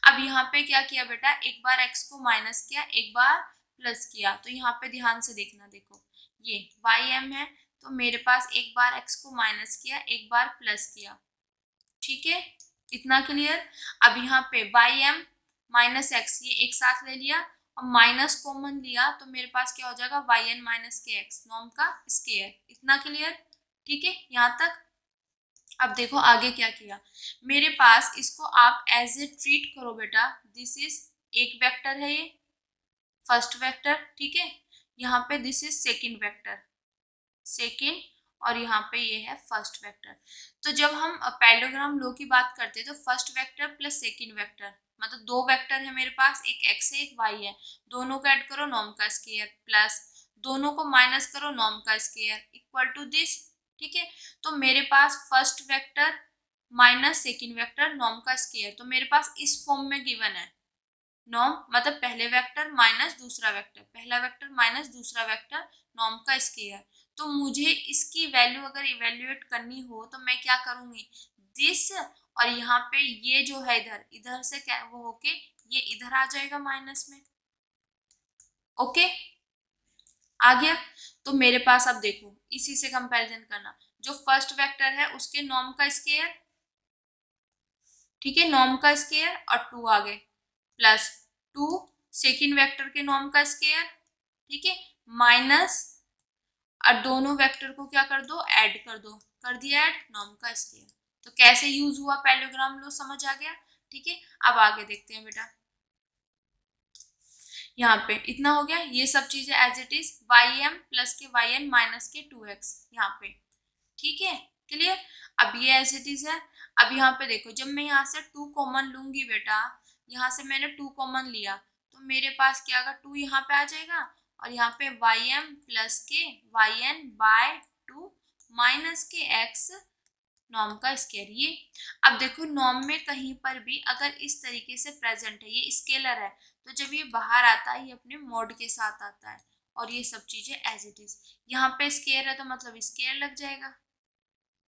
अब यहाँ पे क्या किया बेटा, एक बार x को माइनस किया, एक बार प्लस किया। तो यहाँ पे ध्यान से देखना, देखो ये ym है, तो मेरे पास एक बार x को माइनस किया, एक बार प्लस किया, ठीक है, इतना क्लियर। अब यहाँ पे ym माइनस एक्स ये एक साथ ले लिया और माइनस कॉमन लिया, तो मेरे पास क्या हो जाएगा yn माइनस के एक्स, नॉर्म का स्क्वायर, इतना क्लियर, ठीक है यहाँ तक। अब देखो आगे क्या किया, मेरे पास इसको आप एज ए ट्रीट करो बेटा, दिस इज एक वेक्टर है, ये फर्स्ट वेक्टर, ठीक है, यहाँ पे this is second vector, second, और यहाँ पे ये है फर्स्ट वेक्टर। तो जब हम पैरेललोग्राम लॉ की बात करते हैं तो first vector plus second vector, मतलब दो वेक्टर है मेरे पास, एक x है एक y है, दोनों को ऐड करो नॉर्म का स्क्वायर, प्लस दोनों को माइनस करो नॉर्म का स्क्वायर, इक्वल टू दिस, ठीक है। तो मेरे पास first vector minus second vector norm का स्क्वायर, तो मेरे पास इस फॉर्म में गिवन है, नॉर्म मतलब पहले वेक्टर माइनस दूसरा वेक्टर, पहला वेक्टर माइनस दूसरा वेक्टर, नॉर्म का स्क्वायर। तो मुझे इसकी वैल्यू अगर इवेल्युएट करनी हो तो मैं क्या करूंगी, दिस, और यहाँ पे ये जो है इधर, इधर से क्या वो होके ये इधर आ जाएगा माइनस में, ओके आ गया। तो मेरे पास अब देखो इसी से कंपैरिजन करना, जो फर्स्ट वेक्टर है उसके नॉर्म का स्क्वायर, ठीक है, नॉर्म का स्क्वायर और 2 आ गए, प्लस 2 सेकेंड वेक्टर के नॉर्म का स्क्वायर, ठीक है, माइनस, और दोनों वेक्टर को क्या कर दो, ऐड कर दो, कर दिया ऐड, नॉर्म का स्क्वायर। तो कैसे यूज हुआ पैरेललोग्राम लॉ समझ आ गया, ठीक है। अब आगे देखते हैं बेटा, यहाँ पे इतना हो गया, ये सब चीजें as it is, ym plus के yn माइनस के 2x यहाँ पे, ठीक है, क्लियर। अब ये एज इट इज है। अब यहाँ पे देखो, जब मैं यहाँ से 2 कॉमन लूंगी बेटा, यहाँ से मैंने 2 कॉमन लिया, तो मेरे पास क्या आएगा, 2 यहाँ पे आ जाएगा, और यहाँ पे ym प्लस के yn बाय 2 माइनस के x नॉर्म का स्क्वायर। ये अब देखो नॉर्म में कहीं पर भी अगर इस तरीके से प्रेजेंट है, ये स्केलर है, तो जब ये बाहर आता है ये अपने मोड के साथ आता है, और ये सब चीजें एज इट इज, यहाँ पे स्क्वायर है तो मतलब स्क्वायर लग जाएगा,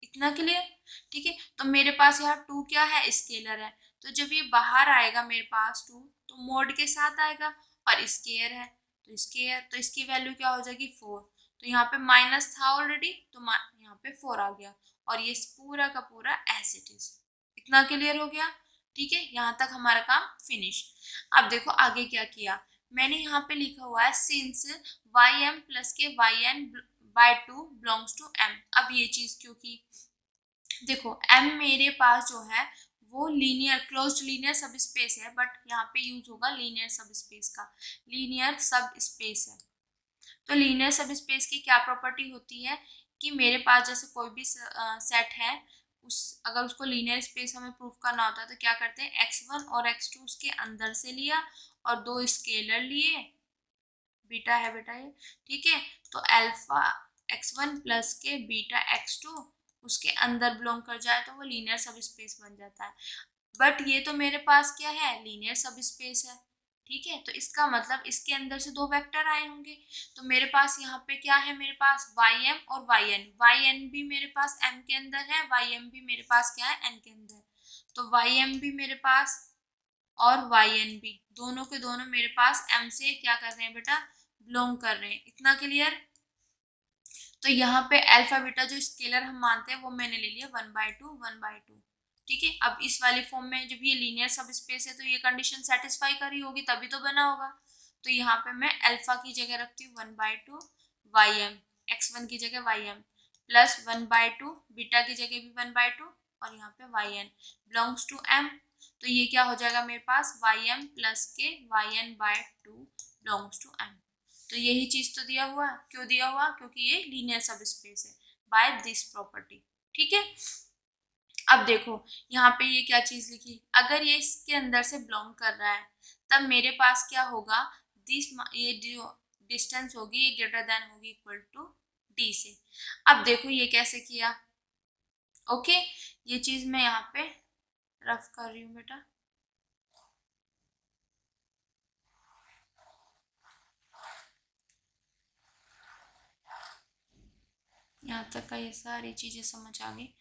इतना क्लियर, ठीक है। तो मेरे पास यहाँ 2 क्या है, स्केलर है, तो जब ये बाहर आएगा मेरे पास 2, तो मोड के साथ आएगा, और स्क्वायर है तो स्क्वायर, तो इसकी वैल्यू क्या हो जाएगी 4, तो यहाँ पे माइनस था ऑलरेडी, तो यहाँ पे 4 आ गया, और ये पूरा का पूरा एज इट इज, इतना क्लियर हो गया, ठीक है, यहाँ तक हमारा काम फिनिश। अब देखो आगे क्या किया, मैंने यहाँ पे लिखा हुआ है सिंस ym प्लस के yn by 2 belongs to m। अब ये चीज क्योंकि देखो m मेरे पास जो है वो लीनियर क्लोज्ड लीनियर सब स्पेस है, बट यहाँ पे यूज होगा लीनियर सब स्पेस का, लीनियर सब स्पेस है। तो लीनियर सब स्पेस की क्या प्रॉपर्टी होती है कि मेरे पास जैसे कोई भी सेट है, उस अगर उसको लीनियर स्पेस हमें प्रूफ करना होता है तो क्या करते हैं, x1 और x2 उसके अंदर से लिया और 2 स्केलर लिए, बीटा है बेटा ये, ठीक है, तो अल्फा x1 प्लस के बीटा x2 उसके अंदर बिलोंग कर जाए तो वो लीनियर सब स्पेस बन जाता है। बट ये तो मेरे पास क्या है, लीनियर सब स्पेस है, ठीक है, तो इसका मतलब इसके अंदर से 2 वेक्टर आए होंगे, तो मेरे पास यहाँ पे क्या है, मेरे पास ym और yn भी मेरे पास m के अंदर है, ym भी मेरे पास क्या है, n के अंदर, तो ym भी मेरे पास और yn भी दोनों के दोनों मेरे पास m से क्या कर रहे हैं बेटा, बिलोंग कर रहे हैं, इतना क्लियर। तो यहाँ पे अल्फा बीटा जो स्केलर हम मानते हैं वो मैंने ले लिया 1/2 1/2, ठीक है। अब इस वाली फॉर्म में जब ये लीनियर सब स्पेस है तो ये कंडीशन सेटिस्फाई करी होगी तभी तो बना होगा, तो यहाँ पे मैं अल्फा की जगह रखती हूँ 1/2 ym, x1 की जगह ym प्लस 1/2 बीटा की जगह भी 1/2 और यहाँ पे yn बिलोंग्स टू m, तो ये क्या हो जाएगा मेरे पास ym प्लस के yn/2 बिलोंग्स टू m। तो यही चीज तो दिया हुआ, क्यों दिया हुआ, क्योंकि ये लीनियर सब स्पेस है बाय दिस प्रॉपर्टी, ठीक है। अब देखो यहाँ पे ये क्या चीज लिखी, अगर ये इसके अंदर से बिलोंग कर रहा है तब मेरे पास क्या होगा, दिस ये जो डिस्टेंस होगी ये ग्रेटर देन होगी इक्वल टू d से। अब देखो ये कैसे किया, ओके, ये चीज मैं यहाँ पे रफ कर रही हूँ बेटा, यहाँ तक का ये सारी चीजें समझ आ गई।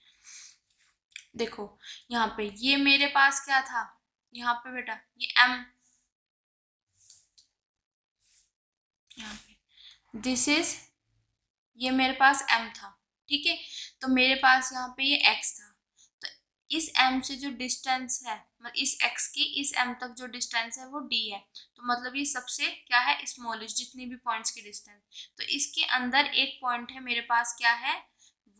देखो यहाँ पे ये मेरे पास क्या था, यहाँ पे बेटा ये m, यहाँ पे दिस इज, ये मेरे पास m था, ठीक है। तो मेरे पास यहाँ पे ये x था, तो इस m से जो डिस्टेंस है, मतलब इस x की इस m तक जो डिस्टेंस है वो d है। तो मतलब ये सबसे क्या है, स्मॉलेस्ट, जितनी भी पॉइंट्स की डिस्टेंस। तो इसके अंदर एक पॉइंट है मेरे पास, क्या है,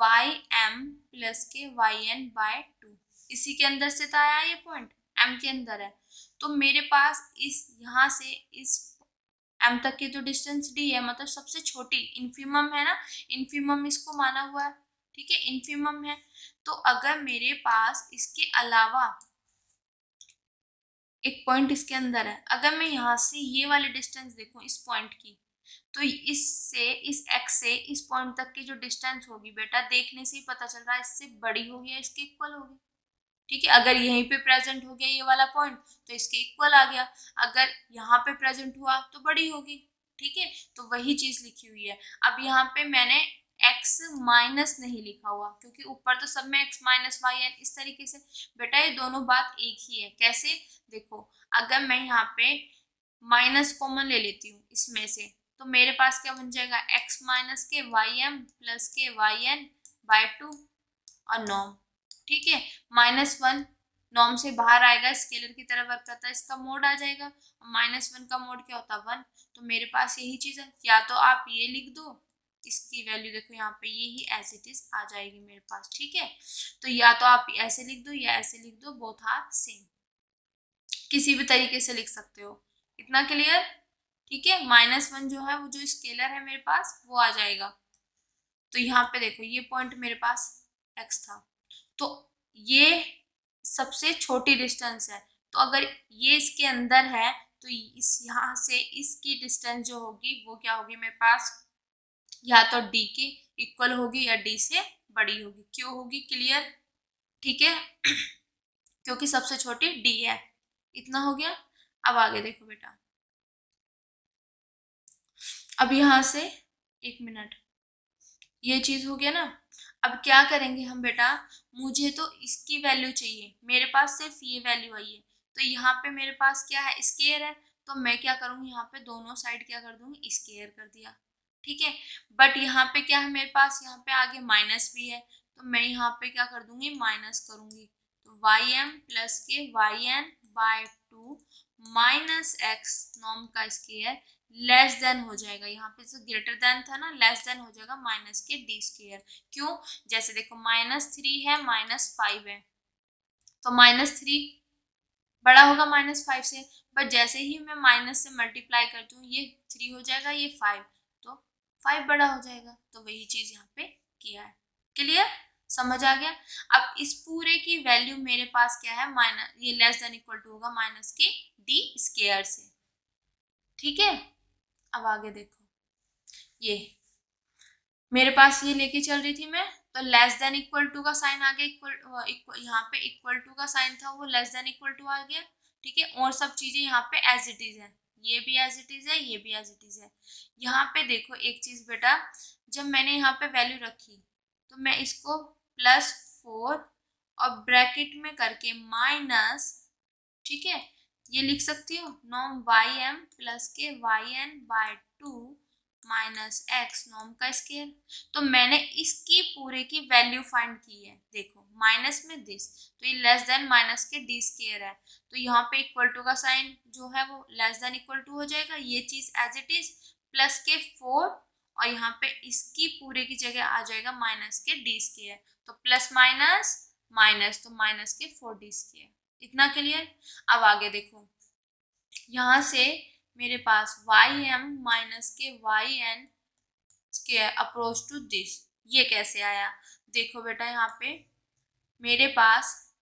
ym प्लस के yn/2, इसी के अंदर से था आया ये पॉइंट, m के अंदर है। तो मेरे पास इस यहाँ से इस m तक की जो डिस्टेंस d है, मतलब सबसे छोटी, इन्फीमम है ना, इन्फीमम इसको माना हुआ है, ठीक है, इन्फीमम है। तो अगर मेरे पास इसके अलावा एक पॉइंट इसके अंदर है, अगर मैं यहाँ से ये वाली डिस्टेंस देखूं इस पॉइंट की, तो इससे इस x से इस पॉइंट तक की जो डिस्टेंस होगी बेटा, देखने से ही पता चल रहा है इससे बड़ी होगी या इसके इक्वल होगी, ठीक है। अगर यहीं पे प्रेजेंट हो गया ये वाला पॉइंट तो इसके इक्वल आ गया, अगर यहाँ पे प्रेजेंट हुआ तो बड़ी होगी, ठीक है। तो वही चीज लिखी हुई है। अब यहाँ पे मैंने x माइनस नहीं लिखा हुआ, क्योंकि ऊपर तो सब में x माइनस वाई है, इस तरीके से बेटा ये दोनों बात एक ही है। कैसे, देखो अगर मैं यहाँ पे माइनस कॉमन ले लेती हूँ इसमें से, तो मेरे पास क्या बन जाएगा, x माइनस के वाई एम प्लस के वाई एन बाय 2 और नॉर्म, ठीक है। -1 नॉर्म से बाहर आएगा, स्केलर की तरह वर्क करता है, इसका मोड आ जाएगा। -1 का मोड क्या होता है, 1। तो मेरे पास यही चीज है, या तो आप ये लिख दो, इसकी वैल्यू देखो यहाँ पे ये ही एज इट इज आ जाएगी मेरे पास, ठीक है। तो या तो आप ऐसे लिख दो या ऐसे लिख दो, बोथ आर सेम, किसी भी तरीके से लिख सकते हो। इतना क्लियर, ठीक है। -1 जो है वो जो स्केलर है मेरे पास वो आ जाएगा। तो यहाँ पे देखो ये पॉइंट मेरे पास x था, तो ये सबसे छोटी डिस्टेंस है। तो अगर ये इसके अंदर है तो इस यहाँ से इसकी डिस्टेंस जो होगी वो क्या होगी मेरे पास, या तो d के इक्वल होगी या d से बड़ी होगी। क्यों होगी, क्लियर, ठीक है क्योंकि सबसे छोटी d है। इतना हो गया। अब आगे देखो बेटा, अब यहाँ से एक मिनट, ये चीज हो गया ना। अब क्या करेंगे हम बेटा, मुझे तो इसकी वैल्यू चाहिए, मेरे पास सिर्फ ये वैल्यू आई है। तो यहाँ पे मेरे पास क्या है, स्केयर है। तो मैं क्या करूँगी, यहाँ पे दोनों साइड क्या कर दूंगी, स्केयर कर दिया, ठीक है। बट यहाँ पे क्या है मेरे पास, यहाँ पे आगे माइनस भी है, तो मैं यहाँ पे क्या कर दूंगी, माइनस करूंगी। तो वाई एम प्लस के Y N by 2 minus x norm का स्केयर लेस देन हो जाएगा, यहाँ पे जो ग्रेटर देन था ना, लेस देन हो जाएगा माइनस के डी स्केयर। क्यों, जैसे देखो -3 है -5 है, तो -3 बड़ा होगा -5 से, बट जैसे ही मैं माइनस से मल्टीप्लाई करती हूँ ये 3 हो जाएगा, ये 5, तो 5 बड़ा हो जाएगा। तो वही चीज यहाँ पे किया है। क्लियर, समझ आ गया। अब इस पूरे की वैल्यू मेरे पास क्या है, माइनस, ये लेस देन इक्वल टू होगा माइनस के डी स्केयर से, ठीक है। अब आगे देखो, ये मेरे पास ये लेके चल रही थी मैं, तो लेस देन इक्वल टू का साइन आ गया, इक्वल यहाँ पे इक्वल टू का साइन था वो लेस देन इक्वल टू आ गया, ठीक है। और सब चीजें यहाँ पे एज इट इज है, ये भी एज इट इज है, ये भी एज इट इज है। यहाँ पे देखो एक चीज बेटा, जब मैंने यहाँ पे वैल्यू रखी तो मैं इसको +4 और ब्रैकेट में करके माइनस, ठीक है, ये लिख सकती हो, नॉर्म वाई एम प्लस के Y N by 2 minus x norm का स्केयर। तो मैंने इसकी पूरे की वैल्यू फाइंड की है, देखो माइनस में दिस, तो ये लेस देन माइनस के डी स्केयर है। तो यहाँ पे इक्वल टू का साइन जो है वो लेस देन इक्वल टू हो जाएगा, ये चीज एज इट इज, प्लस के 4 और यहाँ पे इसकी पूरे की जगह आ जाएगा माइनस के डी स्केयर। तो प्लस माइनस माइनस, तो माइनस के 4 डी स्केयर। इतना क्लियर। अब आगे देखो, यहाँ से मेरे पास वाई एम माइनस के वाई एन के अप्रोच टू दिस, ये कैसे आया, देखो बेटा यहाँ पे मेरे पास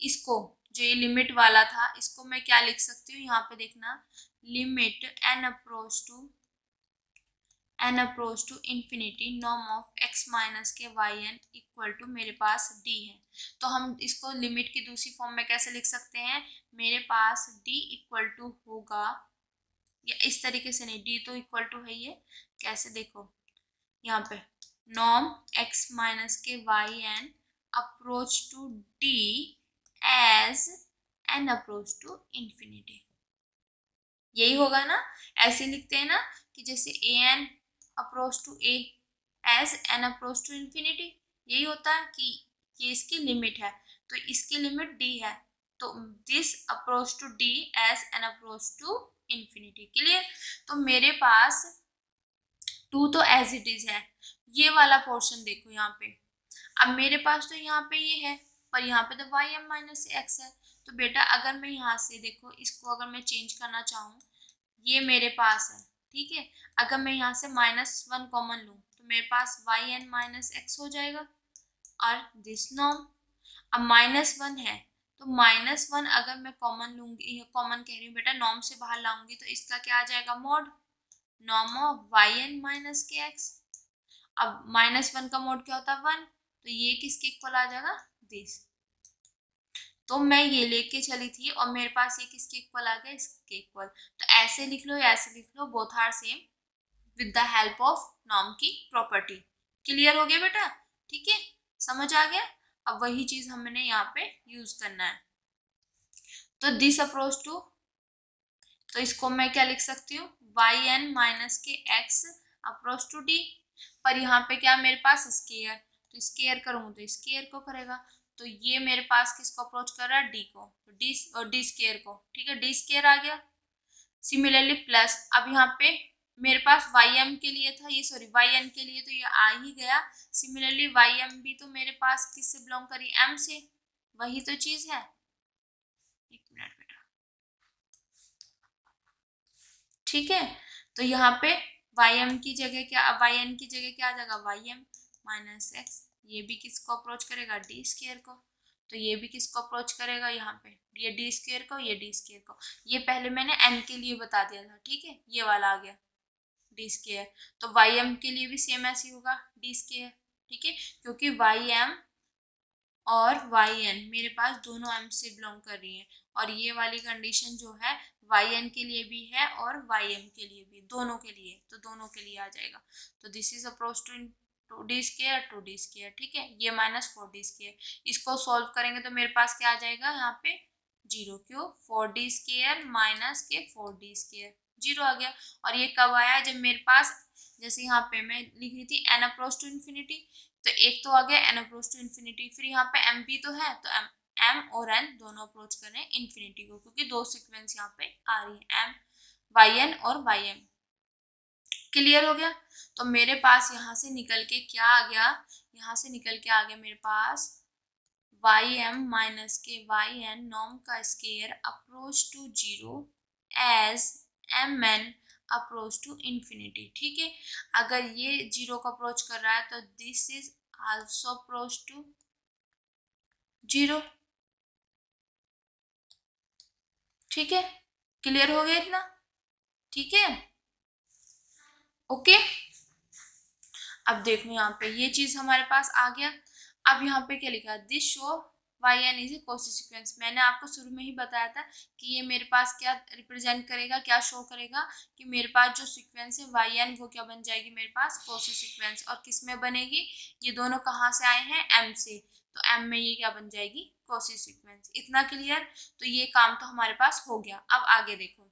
इसको, जो ये लिमिट वाला था इसको मैं क्या लिख सकती हूँ, यहाँ पे देखना, limit N approach to infinity norm of x minus के वाई एन इक्वल टू मेरे पास d है। तो हम इसको लिमिट की दूसरी फॉर्म में कैसे लिख सकते हैं, मेरे पास d इक्वल टू होगा, या इस तरीके से नहीं, d तो इक्वल टू है, ये कैसे देखो यहाँ पे नॉर्म x माइनस के Y N approach to d as n approach to infinity. यही होगा ना, ऐसे लिखते हैं ना कि जैसे a n approach to a as n approach to infinity. यही होता है कि ये इसकी लिमिट है, तो इसकी लिमिट डी है, तो this approach to d as n approach to infinity. Clear? तो मेरे पास टू तो एज इट इज है, ये वाला पोर्शन देखो यहाँ पे। अब मेरे पास तो यहाँ पे ये है, पर यहाँ पे तो वाई एम माइनस एक्स है। तो बेटा अगर मैं यहाँ से देखो इसको अगर मैं चेंज करना चाहूँ, ये मेरे पास है, ठीक है। अगर मैं यहाँ से -1 कॉमन लूँ तो मेरे पास वाई एन माइनस एक्स हो जाएगा और दिस नॉर्म। अब -1 है तो -1 अगर मैं कॉमन लूंगी, कॉमन कह रही हूँ बेटा, नॉर्म से बाहर लाऊंगी तो इसका क्या आ जाएगा, mod norm of y n minus के एक्स। अब -1 का मोड क्या होता है, 1, तो ये किसके इक्वल आ जाएगा, दिस। तो मैं ये लेके चली थी और मेरे पास ये किसके इक्वल आ गया, इसके इक्वल। तो ऐसे लिख लो या ऐसे लिख लो, both are same with the help of norm की प्रॉपर्टी। क्लियर हो गया बेटा? ठीक है, समझ आ गया। अब वही चीज हमने यहाँ पे यूज करना है। तो दिस अप्रोच टू, तो इसको मैं क्या लिख सकती हूँ, वाई एन माइनस के एक्स अप्रोच टू डी। पर यहाँ पे क्या मेरे पास स्केयर, तो स्केयर करूँ तो स्केयर को करेगा, तो ये मेरे पास किसको अप्रोच कर रहा है, डी को, तो डी और डी स्केयर को, ठीक है, डी स्केयर आ गया। सिमिलरली प्लस, अब यहाँ पे मेरे पास वाई एम के लिए था ये, सॉरी वाई एन के लिए, तो ये आ ही गया। सिमिलरली वाई एम भी तो मेरे पास किससे बिलोंग करी, एम से, वही तो चीज है। एक मिनट बेटा, ठीक है। तो यहाँ पे वाई एम की जगह क्या, वाई एन की जगह क्या आ जाएगा, वाई एम माइनस एक्स। ये भी किसको अप्रोच करेगा, डी स्केयर को, तो ये भी किसको अप्रोच करेगा, यहाँ पे ये डी स्केयर को, ये डी स्केयर को। ये पहले मैंने एन के लिए बता दिया था, ठीक है, ये वाला आ गया डी स्केयर। तो वाई एम के लिए भी सेम ऐसे ही होगा, डी स्केयर, ठीक है, क्योंकि वाई एम और वाई एन मेरे पास दोनों एम से बिलोंग कर रही है, और ये वाली कंडीशन जो है वाई एन के लिए भी है और वाई एम के लिए भी, दोनों के लिए, तो दोनों के लिए आ जाएगा। तो this is approach to two d square two d square, ठीक है, ये -4d स्केयर। इसको सॉल्व करेंगे तो मेरे पास क्या आ जाएगा, यहाँ पे 0, क्यों, 4d स्केयर माइनस के 4d स्केयर, 0 आ गया। और ये कब आया, जब मेरे पास, जैसे यहाँ पे मैं लिख रही थी एन अप्रोच टू इन्फिनिटी, तो एक तो आ गया एन अप्रोच टू इन्फिनिटी, फिर यहाँ पे एम भी तो है, तो एम एम और एन दोनों अप्रोच कर रहे हैं इन्फिनिटी को, क्योंकि दो सीक्वेंस यहाँ पे आ रही है, एम वाई एन और वाई एम। क्लियर हो गया? तो मेरे पास यहाँ से निकल के क्या आ गया, यहाँ से निकल के आ गया मेरे पास वाई एम माइनस के वाई एन नॉर्म का square approach to 0 as M N approach to infinity, ठीक है। अगर ये 0 को अप्रोच कर रहा है तो this is also approach to 0, ठीक है। क्लियर हो गया इतना? ठीक है, ओके। अब देखो यहाँ पे ये चीज हमारे पास आ गया। अब यहाँ पे क्या लिखा है, this show y n is a Cauchy sequence. मैंने आपको शुरू में ही बताया था कि ये मेरे पास क्या रिप्रेजेंट करेगा, क्या शो करेगा, कि मेरे पास जो सीक्वेंस है वाई एन वो क्या बन जाएगी, मेरे पास कोसी सीक्वेंस। और किस में बनेगी, ये दोनों कहाँ से आए हैं, एम से, तो एम में ये क्या बन जाएगी, कोसी सीक्वेंस। इतना क्लियर? तो ये काम तो हमारे पास हो गया। अब आगे देखो,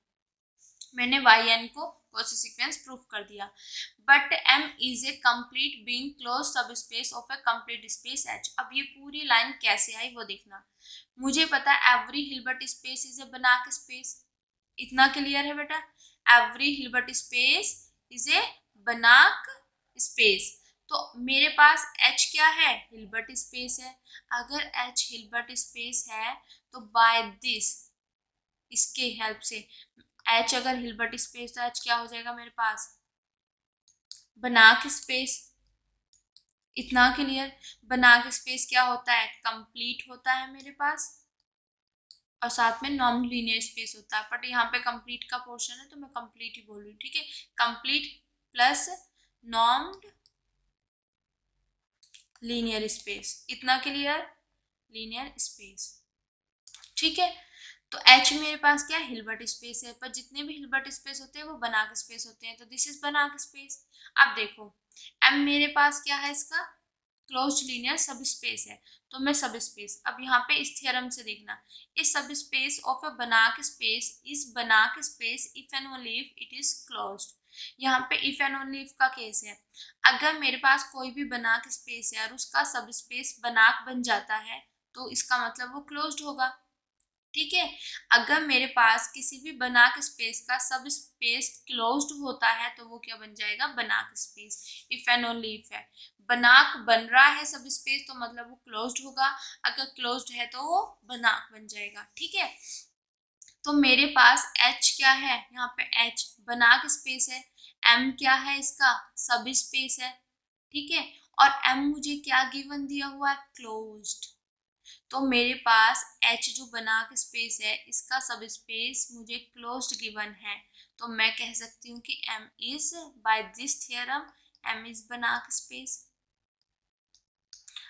मैंने वाई एन को कोसी सीक्वेंस प्रूफ कर दिया, but M is a complete being close subspace of a complete space H. अब ये पूरी लाइन कैसे आई वो देखना। मुझे पता है every Hilbert space is a बनाक स्पेस, इतना क्लियर है बेटा, every Hilbert space is a बनाक स्पेस। तो मेरे पास H क्या है, हिल्बर्ट स्पेस है। अगर H हिल्बर्ट स्पेस है तो बाय दिस, इसके हेल्प से, H अगर हिल्बर्ट स्पेस तो H क्या हो जाएगा मेरे पास, बनाक स्पेस। इतना क्लियर? बनाक स्पेस क्या होता है, कंप्लीट होता है मेरे पास, और साथ में नॉन लीनियर स्पेस होता है। बट यहाँ पे कंप्लीट का पोर्शन है तो मैं कंप्लीट ही बोल रही हूँ, ठीक है, complete plus non linear space. इतना क्लियर, लीनियर स्पेस, ठीक है। तो H मेरे पास क्या है, हिल्बर्ट स्पेस है, पर जितने भी हिल्बर्ट स्पेस होते हैं वो बनाक स्पेस होते हैं, तो दिस इज बनाक स्पेस। अब देखो एम मेरे पास क्या है, इसका क्लोज्ड लीनियर सब स्पेस है। तो मैं सब स्पेस, अब यहाँ पे इस थ्योरम से देखना, इस सब स्पेस ऑफ अ बनाक space is Banach space if and only if it is closed. यहाँ पे इफ एंड ओनली इफ का केस है, अगर मेरे पास कोई भी बनाक स्पेस है और उसका सब स्पेस बनाक बन जाता है तो इसका मतलब वो क्लोज्ड होगा। ठीक है, अगर मेरे पास किसी भी बनाक स्पेस का सब स्पेस क्लोज्ड होता है तो वो क्या बन जाएगा, बनाक space. If and only if है, बनाक बन रहा है सब स्पेस तो मतलब वो क्लोज्ड होगा, अगर क्लोज्ड है तो वो बनाक बन जाएगा। ठीक है, तो मेरे पास H क्या है, यहाँ पे H बनाक स्पेस है, M क्या है, इसका सब स्पेस है। ठीक है, और M मुझे क्या गिवन दिया हुआ है, क्लोज्ड। तो मेरे पास H जो बनाक स्पेस है इसका सब स्पेस मुझे क्लोज्ड गिवन है, तो मैं कह सकती हूँ कि M is, by this theorem M is Banach space.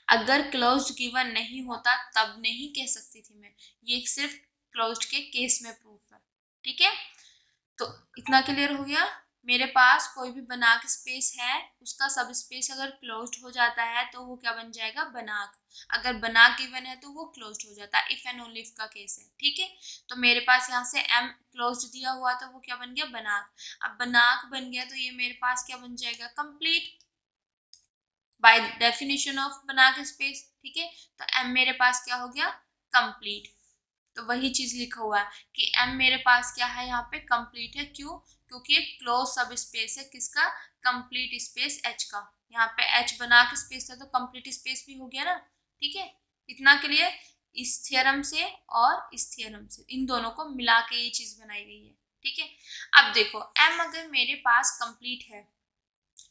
अगर क्लोज्ड गिवन नहीं होता तब नहीं कह सकती थी मैं, ये सिर्फ क्लोज्ड के केस में प्रूफ है। ठीक है, तो इतना क्लियर हो गया। मेरे पास कोई भी बनाक स्पेस है, उसका सब स्पेस अगर क्लोज्ड हो जाता है तो वो क्या बन जाएगा, बनाक। अगर बनाक गिवन है तो वो क्लोज्ड हो जाता है, इफ एंड ओनली इफ का केस है। ठीक है, तो मेरे पास यहाँ से M क्लोज्ड दिया हुआ तो वो क्या बन गया, बनाक। अब बनाक बन गया तो ये मेरे पास क्या बन जाएगा, कंप्लीट, बाय डेफिनेशन ऑफ बनाक स्पेस। ठीक है, तो M मेरे पास क्या हो गया, कंप्लीट। तो वही चीज लिखा हुआ है कि M मेरे पास क्या है, यहाँ पे कंप्लीट है। क्यों, क्योंकि एक क्लोज सब स्पेस है, किसका, कंप्लीट स्पेस H का। यहाँ पे H बनाक स्पेस था तो कंप्लीट स्पेस भी हो गया ना। ठीक है, इतना क्लियर, इस थियरम से और इस थियरम से, इन दोनों को मिला के ये चीज बनाई गई है। ठीक है, अब देखो M अगर मेरे पास कंप्लीट है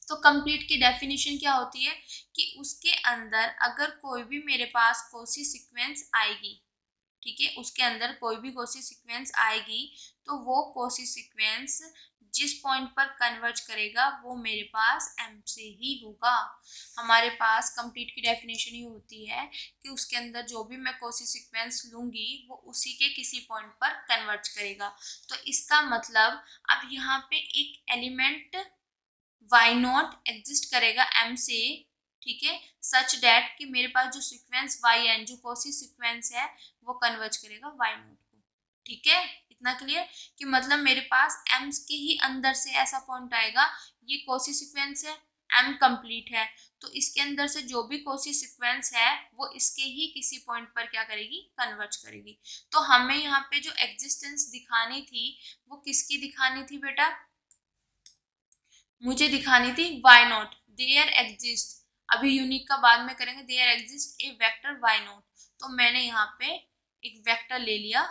तो कंप्लीट की डेफिनेशन क्या होती है कि उसके अंदर अगर कोई भी मेरे पास कोसी सीक्वेंस आएगी, ठीक है, उसके अंदर कोई भी कोसी सीक्वेंस आएगी तो वो कोसी सीक्वेंस जिस पॉइंट पर कन्वर्ज करेगा वो मेरे पास M से ही होगा। हमारे पास कंप्लीट की डेफिनेशन ये होती है कि उसके अंदर जो भी मैं कोसी सीक्वेंस लूंगी वो उसी के किसी पॉइंट पर कन्वर्ज करेगा। तो इसका मतलब अब यहाँ पे एक एलिमेंट वाई नॉट एग्जिस्ट करेगा M से, ठीक है, सच डैट कि मेरे पास जो सीक्वेंस वाई एन जो कोसी सीक्वेंस है वो कन्वर्ज करेगा वाई नॉट को। ठीक है, इतना क्लियर कि मतलब मेरे पास M के ही अंदर से ऐसा पॉइंट आएगा, ये कोसी सीक्वेंस है, M कंप्लीट है, तो इसके अंदर से जो भी कोसी सीक्वेंस है वो इसके ही किसी पॉइंट पर क्या करेगी, कन्वर्ज करेगी। तो हमें यहाँ पे जो एग्जिस्टेंस दिखानी थी वो किसकी दिखानी थी बेटा, मुझे दिखानी थी वाई नॉट, देयर एग्जिस्ट, अभी यूनिक का बाद में करेंगे, there exist a vector y naught. तो मैंने यहाँ पे एक वेक्टर ले लिया,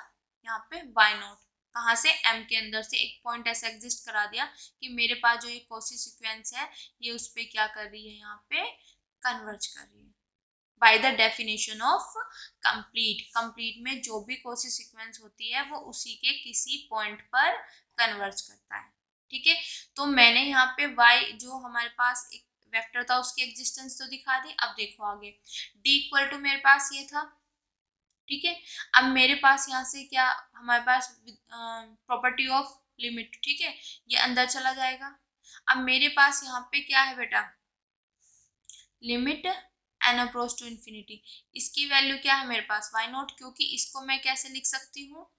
यहाँ पे वाई नॉट, कहाँ से, M के अंदर से एक पॉइंट ऐसा एग्जिस्ट करा दिया कि मेरे पास जो ये कोसी सीक्वेंस है ये उस पर क्या कर रही है, यहाँ पे कन्वर्ज कर रही है by the definition of complete. Complete में जो भी कोसी सीक्वेंस होती है वो उसी के किसी पॉइंट पर कन्वर्ज करता है। ठीक है, तो मैंने यहाँ पे y जो हमारे पास एक वेक्टर था उसकी एग्जिस्टेंस तो दिखा दी। अब देखो आगे, d इक्वल टू मेरे पास ये था। ठीक है, अब मेरे पास यहाँ से क्या, हमारे पास प्रॉपर्टी ऑफ लिमिट, ठीक है, ये अंदर चला जाएगा। अब मेरे पास यहाँ पे क्या है बेटा, limit N approach to infinity, इसकी वैल्यू क्या है मेरे पास, वाई नॉट, क्योंकि इसको मैं कैसे लिख सकती हूँ,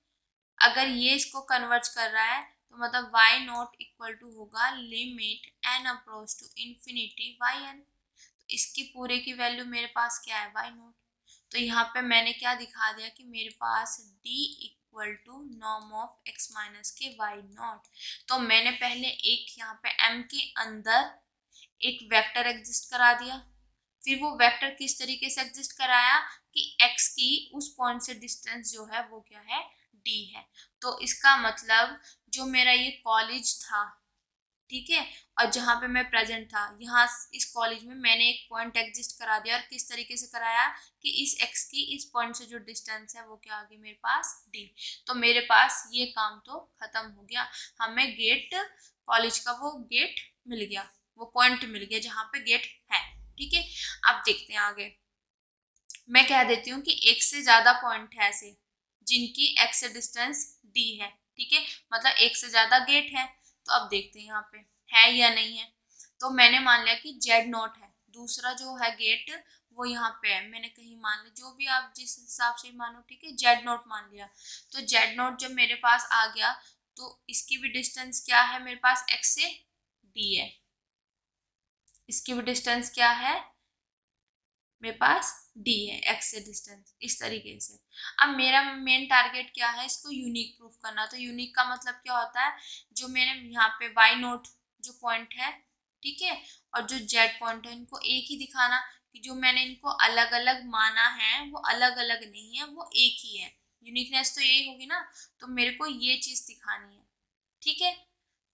अगर ये इसको कन्वर्ट कर रहा है तो मतलब वाई नॉट इक्वल टू होगा limit N approach to infinity y n. तो इसकी पूरे की वैल्यू मेरे पास क्या है, वाई नॉट। तो यहाँ पे मैंने क्या दिखा दिया कि मेरे पास d equal to norm of x minus के वाई नॉट। तो मैंने पहले एक यहाँ पे M के अंदर एक वेक्टर एग्जिस्ट करा दिया, फिर वो वेक्टर किस तरीके से एग्जिस्ट कराया कि x की उस पॉइंट से डिस्टेंस जो है वो क्या है, d है। तो इसका मतलब जो मेरा ये कॉलेज था, ठीक है, और जहाँ पे मैं प्रेजेंट था, यहाँ इस कॉलेज में मैंने एक पॉइंट एग्जिस्ट करा दिया, और किस तरीके से कराया कि इस x की इस पॉइंट से जो डिस्टेंस है वो क्या आ गई मेरे पास, d। तो मेरे पास ये काम तो खत्म हो गया, हमें गेट, कॉलेज का वो गेट मिल गया, वो पॉइंट मिल गया जहाँ पे गेट है। ठीक है, अब देखते हैं आगे, मैं कह देती हूँ कि एक से ज्यादा पॉइंट है ऐसे जिनकी x से डिस्टेंस d है। ठीक है, मतलब एक से ज्यादा गेट है। तो अब देखते हैं यहाँ पे है या नहीं है। तो मैंने मान लिया कि जेड नॉट है, दूसरा जो है गेट वो यहाँ पे है, मैंने कहीं मान लिया, जो भी आप जिस हिसाब से मानो, ठीक है, जेड नॉट मान लिया। तो जेड नॉट जब मेरे पास आ गया तो इसकी भी डिस्टेंस क्या है मेरे पास, एक्स से डी है, इसकी भी डिस्टेंस क्या है मेरे पास, डी है, एक्स से डिस्टेंस, इस तरीके से। अब मेरा मेन टारगेट क्या है, इसको यूनिक प्रूफ करना। तो यूनिक का मतलब क्या होता है, जो मैंने यहाँ पे वाई नोट जो पॉइंट है, ठीक है, और जो जेड पॉइंट है, इनको एक ही दिखाना, कि जो मैंने इनको अलग अलग माना है वो अलग अलग नहीं है, वो एक ही है। यूनिकनेस तो यही होगी ना, तो मेरे को ये चीज दिखानी है, ठीक है,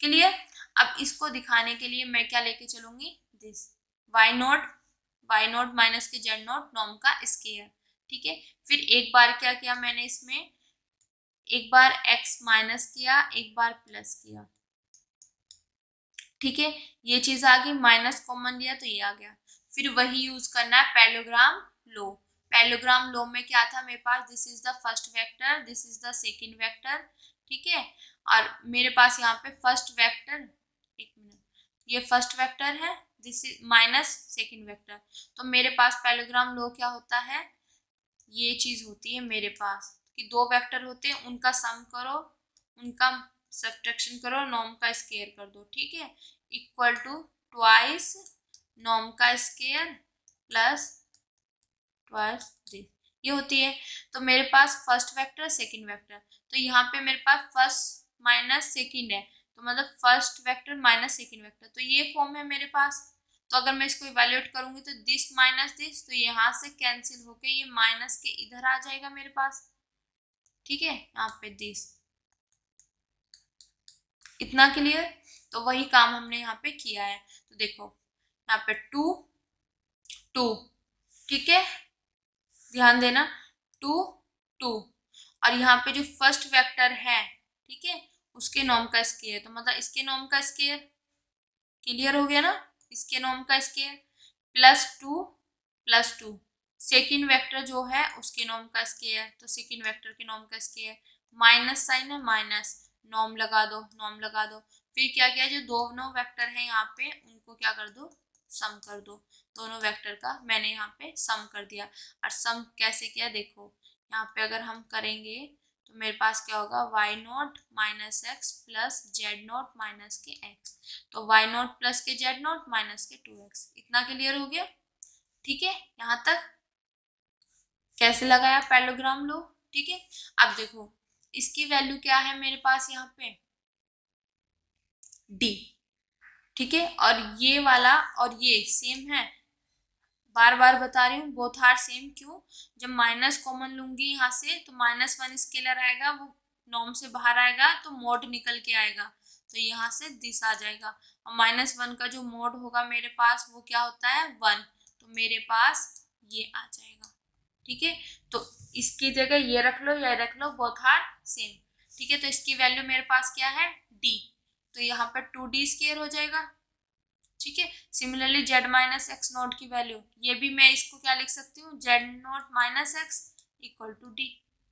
क्लियर। अब इसको दिखाने के लिए मैं क्या लेके चलूंगी, this why not minus k z not norm का स्केयर, ठीक है। फिर एक बार क्या किया मैंने इसमें, एक बार एक्स माइनस किया, एक बार प्लस किया, ठीक है, ये चीज आ गई, माइनस कॉमन लिया तो ये आ गया। फिर वही यूज करना है पैरेललोग्राम लो। पैरेललोग्राम लो में क्या था मेरे पास, this is the first vector, this is the second vector, ठीक है, और मेरे पास यहाँ पे फर्स्ट वेक्टर, एक मिनट, ये फर्स्ट वेक्टर है, this is minus second vector. तो मेरे पास पैरेललोग्राम लो क्या होता है, ये चीज होती है मेरे पास कि दो वेक्टर होते हैं, उनका सम करो, उनका सब्ट्रैक्शन करो, नॉर्म का स्केयर कर दो, ठीक है, इक्वल टू ट्वाइस नॉर्म का स्केयर प्लस ट्वाइस दिस, ये होती है। तो मेरे पास फर्स्ट वेक्टर सेकंड वेक्टर, तो यहाँ पे मेरे पास फर्स्ट माइनस सेकंड है, तो मतलब first vector minus second vector, तो ये फॉर्म है मेरे पास। तो अगर मैं इसको इवेल्युएट करूंगी तो दिस माइनस दिस, तो यहाँ से कैंसिल होके ये माइनस के इधर आ जाएगा मेरे पास, ठीक है, यहाँ पे दिस, इतना क्लियर। तो वही काम हमने यहाँ पे किया है। तो देखो यहाँ पे टू टू, ठीक है, ध्यान देना, टू टू, और यहाँ पे जो फर्स्ट वेक्टर है, ठीक है, उसके नॉर्म का स्केयर, तो मतलब इसके नॉर्म का स्केयर, क्लियर हो गया ना, इसके नॉर्म का square plus two, second vector जो है उसके नॉर्म का स्केयर, तो सेकेंड वेक्टर के नॉर्म का स्केयर, माइनस साइन है, माइनस, नॉर्म लगा दो, नॉर्म लगा दो। फिर क्या किया, जो दोनों वेक्टर है यहाँ पे उनको क्या कर दो, सम कर दो, दोनों वेक्टर का मैंने यहाँ पे सम कर दिया। और सम कैसे किया देखो, यहाँ पे अगर हम करेंगे तो मेरे पास क्या होगा, y not minus x plus z naught minus के एक्स, तो वाई नॉट प्लस के जेड नॉट माइनस के 2x, इतना क्लियर हो गया, ठीक है, यहाँ तक कैसे लगाया पैरेललोग्राम लो, ठीक है। अब देखो इसकी वैल्यू क्या है मेरे पास यहाँ पे, डी, ठीक है, और ये वाला और ये सेम है, बार बार बता रही हूँ, बोथ आर सेम, क्यों, जब माइनस कॉमन लूंगी यहाँ से तो माइनस वन स्केलर आएगा, वो नॉर्म से बाहर आएगा तो मोड निकल के आएगा, तो यहाँ से दिस आ जाएगा, और माइनस वन का जो मोड होगा मेरे पास वो क्या होता है, वन, तो मेरे पास ये आ जाएगा, ठीक है। तो इसकी जगह ये रख लो या रख लो, बोथ आर सेम, ठीक है। तो इसकी वैल्यू मेरे पास क्या है, डी, तो यहाँ पर 2d स्केयर हो जाएगा, ठीक है। Similarly z minus x naught की वैल्यू, ये भी मैं इसको क्या लिख सकती हूँ, z naught minus x equal to d,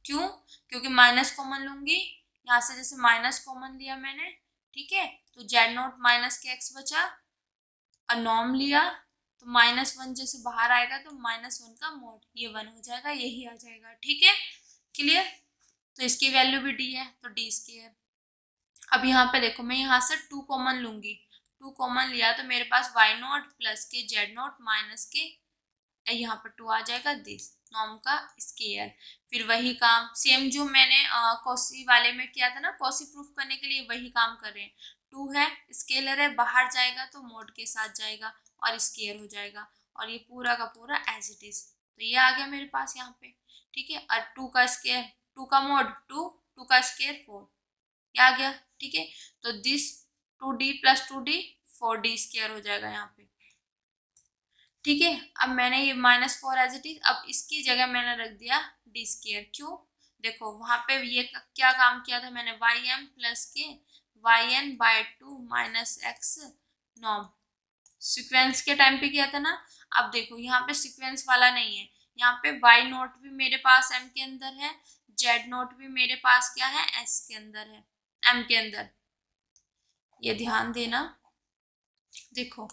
क्यों, क्योंकि माइनस कॉमन लूंगी यहाँ से, जैसे माइनस कॉमन लिया मैंने, ठीक है, तो जेड नॉट माइनस के एक्स बचा, और नॉर्म लिया तो माइनस वन जैसे बाहर आएगा तो माइनस वन का मोड, ये वन हो जाएगा, यही आ जाएगा, ठीक है, क्लियर। तो इसकी वैल्यू भी डी है, तो डी स्केयर। अब यहाँ पे देखो मैं यहाँ से टू कॉमन लूंगी, टू कॉमन लिया तो मेरे पास वाई नॉट प्लस के जेड नॉट माइनस के, यहाँ पर टू आ जाएगा, दिस नॉर्म का स्केयर। फिर वही काम सेम जो मैंने कॉसी वाले में किया था ना, कॉसी प्रूफ करने के लिए वही काम कर रहे हैं, टू है, स्केलर है, बाहर जाएगा तो मोड के साथ जाएगा और स्केयर हो जाएगा, और ये पूरा का पूरा एज इट इज, तो ये आ गया मेरे पास यहाँ पे, ठीक है। और टू का स्केयर, टू का मोड टू, टू का स्केयर 4, ये आ गया, ठीक है। तो this 2d plus 2d 4d square हो जाएगा यहाँ पे, ठीक है। अब मैंने ये -4 एज इट इज, अब इसकी जगह मैंने रख दिया d स्केयर, क्यों, देखो वहां पे ये क्या काम किया था मैंने, वाई एम प्लस के Y N by 2 minus x norm, sequence के टाइम पे किया था ना। अब देखो यहाँ पे सिक्वेंस वाला नहीं है, यहाँ पे वाई नोट भी मेरे पास एम के अंदर है, जेड नोट भी मेरे पास क्या है, एस के अंदर है, एम के अंदर, ये ध्यान देना, देखो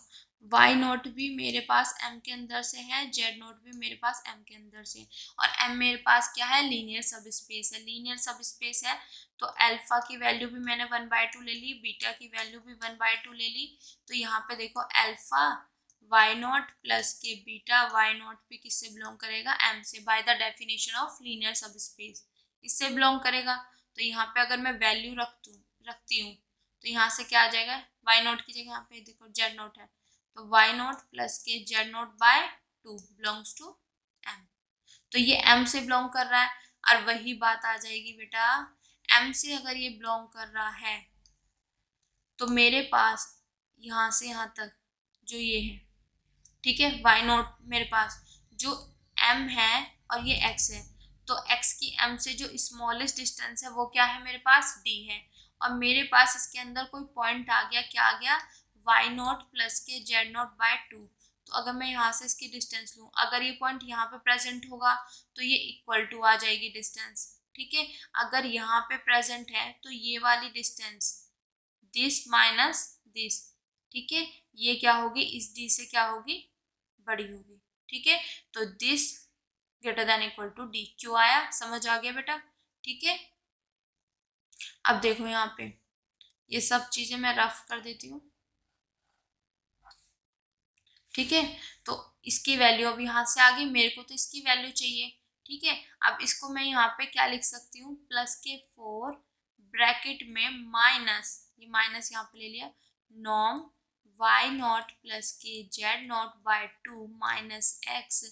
y नॉट भी मेरे पास m के अंदर से है, z नॉट भी मेरे पास m के अंदर से, और m मेरे पास क्या है, लीनियर सब स्पेस है। लीनियर सब स्पेस है तो अल्फा की वैल्यू भी मैंने 1/2 ले ली, बीटा की वैल्यू भी 1/2 ले ली। तो यहाँ पे देखो अल्फा y नॉट प्लस के बीटा y नॉट भी किससे बिलोंग करेगा, m से, by the definition of linear सब स्पेस इससे बिलोंग करेगा। तो यहाँ पे अगर मैं वैल्यू रखती हूँ तो यहाँ से क्या आ जाएगा, y नॉट की जगह यहाँ पे देखो z नॉट है, तो y नॉट प्लस के z naught by 2 belongs to m। तो ये m से बिलोंग कर रहा है, और वही बात आ जाएगी बेटा, m से अगर ये बिलोंग कर रहा है तो मेरे पास यहाँ से यहाँ तक जो ये है, ठीक है, y नॉट मेरे पास जो m है और ये x है, तो x की m से जो स्मॉलेस्ट डिस्टेंस है वो क्या है, मेरे पास d है। और मेरे पास इसके अंदर कोई पॉइंट आ गया, क्या आ गया, y नॉट प्लस के z नॉट बाय 2। तो अगर मैं यहाँ से इसकी डिस्टेंस लूँ, अगर ये पॉइंट यहाँ पे प्रेजेंट होगा तो ये इक्वल टू आ जाएगी डिस्टेंस, ठीक है। अगर यहाँ पे प्रेजेंट है तो ये वाली डिस्टेंस दिस माइनस दिस, ठीक है, ये क्या होगी, इस d से क्या होगी, बड़ी होगी, ठीक है। तो this greater than equal to d, क्यों आया, समझ आ गया बेटा, ठीक है। अब देखो यहाँ पे ये सब चीजें मैं रफ कर देती हूँ, ठीक है। तो इसकी वैल्यू अब यहाँ से आ गई, मेरे को तो इसकी वैल्यू चाहिए, ठीक है। अब इसको मैं यहाँ पे क्या लिख सकती हूँ, प्लस के 4 ब्रैकेट में माइनस, ये माइनस यहाँ पे ले लिया, नॉर्म y नॉट प्लस के z naught by 2 minus x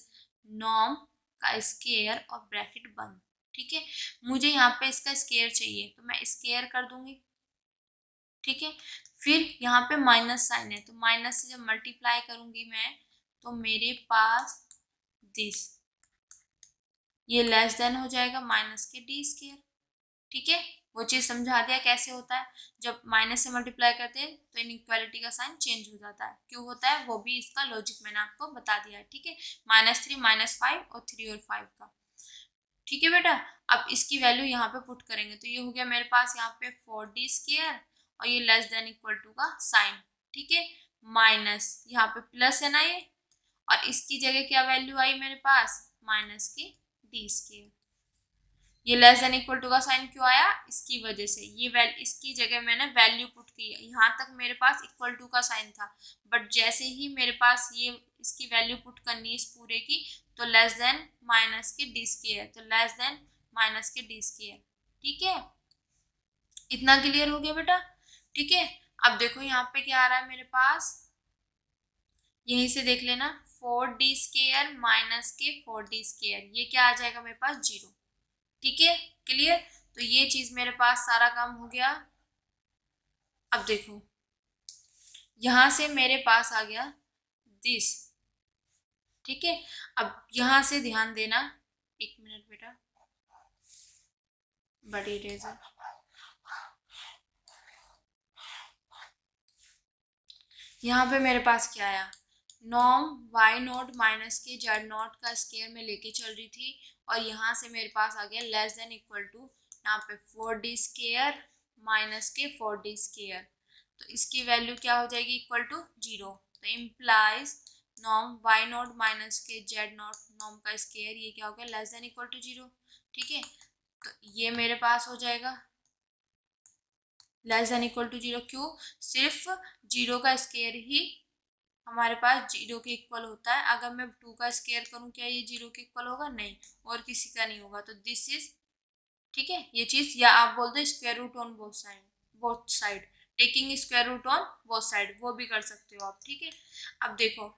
norm का स्केयर और ब्रैकेट बंद, ठीक है। मुझे यहाँ पे इसका स्केयर चाहिए तो मैं स्केयर कर दूंगी, ठीक है। फिर यहाँ पे माइनस साइन है तो माइनस से जब मल्टीप्लाई करूंगी मैं तो मेरे पास दिस, ये लेस देन हो जाएगा माइनस के डी स्केयर, ठीक है। वो चीज समझा दिया कैसे होता है, जब माइनस से मल्टीप्लाई करते हैं तो इनइक्वालिटी का साइन चेंज हो जाता है, क्यों होता है वो भी इसका लॉजिक मैंने आपको बता दिया है, ठीक है। -3 -5 और 3 और 5 का, ठीक है बेटा। अब इसकी वैल्यू यहाँ पे पुट करेंगे तो ये हो गया मेरे पास यहाँ पे 4d स्केयर और ये लेस देन इक्वल टू का साइन, ठीक है, माइनस यहाँ पे प्लस है ना ये, और इसकी जगह क्या वैल्यू आई मेरे पास, माइनस के डी स्केयर। ये लेस देन इक्वल टू का साइन क्यों आया, इसकी वजह से, ये इसकी जगह मैंने वैल्यू पुट की, यहाँ तक मेरे पास इक्वल टू का साइन था, बट जैसे ही मेरे पास ये इसकी वैल्यू पुट करनी है इस पूरे की, तो लेस देन माइनस के डी स्केयर, तो लेस देन माइनस के डी स्केयर, ठीक है। इतना क्लियर हो गया बेटा, ठीक है। अब देखो यहाँ पे क्या आ रहा है मेरे पास, यहीं से देख लेना, 4d स्केयर माइनस के 4d स्केयर, ये क्या आ जाएगा मेरे पास, 0, ठीक है, क्लियर। तो ये चीज मेरे पास सारा काम हो गया। अब देखो यहां से मेरे पास आ गया दिस, ठीक है। अब यहां से ध्यान देना, एक मिनट बेटा, बड़ी इरेजर, यहाँ पे मेरे पास क्या आया, नॉर्म y नॉट माइनस के z नॉट का स्केयर में लेके चल रही थी, और यहाँ से मेरे पास आ गया लेस देन इक्वल टू, यहाँ पे 4d स्केयर माइनस के 4d स्केयर, तो इसकी वैल्यू क्या हो जाएगी, इक्वल टू 0। तो implies norm y naught minus के z नॉट नॉर्म का स्केयर, ये क्या हो गया, लेस देन इक्वल टू 0, ठीक है। तो ये मेरे पास हो जाएगा लेस देन इक्वल टू 0, क्यों, सिर्फ 0 का स्केयर ही हमारे पास 0 के इक्वल होता है, अगर मैं 2 का स्केयर करूं क्या ये 0 के इक्वल होगा, नहीं, और किसी का नहीं होगा। तो दिस इज, ठीक है, ये चीज, या आप बोल दो square root on both side, taking square root on both side, वो भी कर सकते हो आप, ठीक है। अब देखो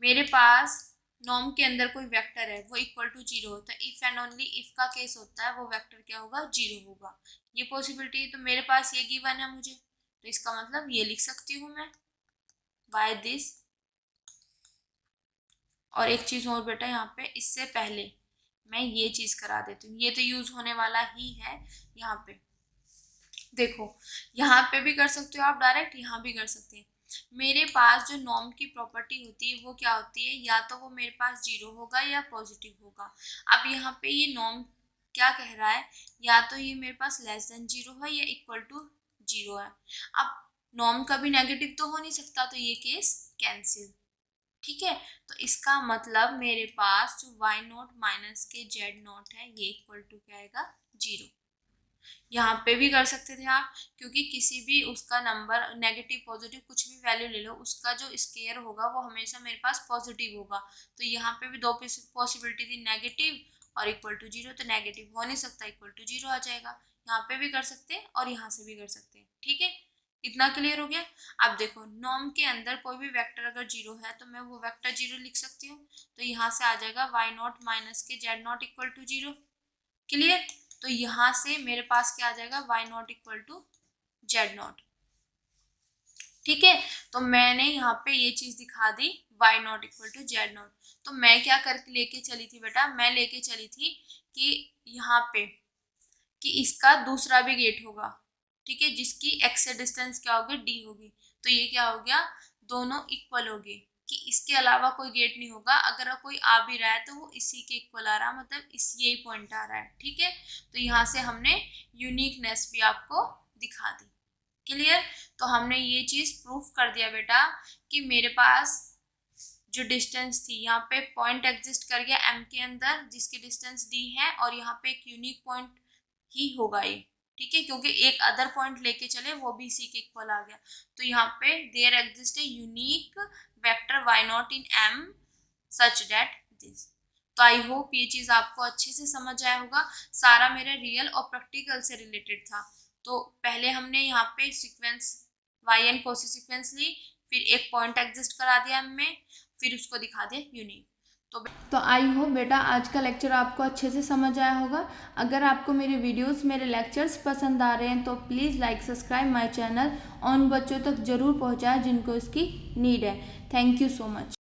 मेरे पास नॉर्म के अंदर कोई वेक्टर है वो इक्वल टू 0 होता है, इफ एंड ओनली इफ का केस होता है, वो वेक्टर क्या होगा, 0 होगा, ये पॉसिबिलिटी, तो मेरे पास ये गिवन है मुझे, तो इसका मतलब ये लिख सकती हूँ मैं बाय दिस। और एक चीज और बेटा, यहाँ पे इससे पहले मैं ये चीज करा देती हूँ, ये तो यूज होने वाला ही है, यहाँ पे देखो, यहाँ पे भी कर सकते हो आप डायरेक्ट, यहाँ भी कर सकते हैं। मेरे पास जो नॉर्म की प्रॉपर्टी होती है वो क्या होती है, या तो वो मेरे पास 0 होगा या पॉजिटिव होगा। अब यहाँ पे ये नॉर्म क्या कह रहा है, या तो ये मेरे पास लेस देन 0 है या इक्वल टू 0 है। अब नॉर्म कभी नेगेटिव तो हो नहीं सकता, तो ये केस कैंसिल। ठीक है, तो इसका मतलब मेरे पास जो why not minus k z not है ये इक्वल टू क्या आएगा, 0। यहाँ पे भी कर सकते थे आप, क्योंकि किसी भी उसका नंबर नेगेटिव पॉजिटिव कुछ भी वैल्यू ले लो, उसका जो स्केयर होगा वो हमेशा मेरे पास पॉजिटिव होगा। तो यहाँ पे भी दो पॉसिबिलिटी थी, नेगेटिव और इक्वल टू 0, तो नेगेटिव हो नहीं सकता, इक्वल टू 0 आ जाएगा। यहाँ पे भी कर सकते हैं और यहाँ से भी कर सकते हैं। ठीक है, इतना क्लियर हो गया। अब देखो, नॉर्म के अंदर कोई भी वेक्टर अगर 0 है तो मैं वो वेक्टर 0 लिख सकती हूँ। तो यहाँ से आ जाएगा y not minus k z nought equal to 0। Clear, तो यहाँ से मेरे पास क्या आ जाएगा, y not equal to z nought. ठीक है, तो मैंने यहाँ पे ये चीज दिखा दी, y not equal to z nought. तो मैं क्या करके लेके चली थी बेटा, मैं लेके चली थी कि यहाँ पे कि इसका दूसरा भी गेट होगा। ठीक है, जिसकी एक्स से डिस्टेंस क्या होगी, डी होगी। तो ये क्या हो गया, दोनों इक्वल हो गए, कि इसके अलावा कोई गेट नहीं होगा। अगर कोई आ भी रहा है तो वो इसी के इक्वल आ रहा है, मतलब इस यही पॉइंट आ रहा है। ठीक है, तो यहाँ से हमने यूनिकनेस भी आपको दिखा दी। क्लियर, तो हमने ये चीज प्रूफ कर दिया बेटा कि मेरे पास जो डिस्टेंस थी, यहाँ पे पॉइंट एग्जिस्ट कर गया एम के अंदर जिसकी डिस्टेंस डी है, और यहाँ पे एक यूनिक पॉइंट ही होगा ये। ठीक है, क्योंकि एक अदर पॉइंट लेके चले वो भी इसी के इक्वल आ गया। तो यहाँ पे there exist a unique vector y naught in m such that this. तो आई होप ये चीज आपको अच्छे से समझ आया होगा। सारा मेरे रियल और प्रैक्टिकल से रिलेटेड था। तो पहले हमने यहाँ पे sequence Y n Cauchy sequence ली, फिर एक पॉइंट एग्जिस्ट करा दिया एम में, फिर उसको दिखा दिया यूनिक। तो आई होप बेटा आज का लेक्चर आपको अच्छे से समझ आया होगा। अगर आपको मेरे वीडियोस मेरे लेक्चर्स पसंद आ रहे हैं तो please like subscribe my channel, और उन बच्चों तक ज़रूर पहुंचाएं जिनको इसकी नीड है। Thank you so much.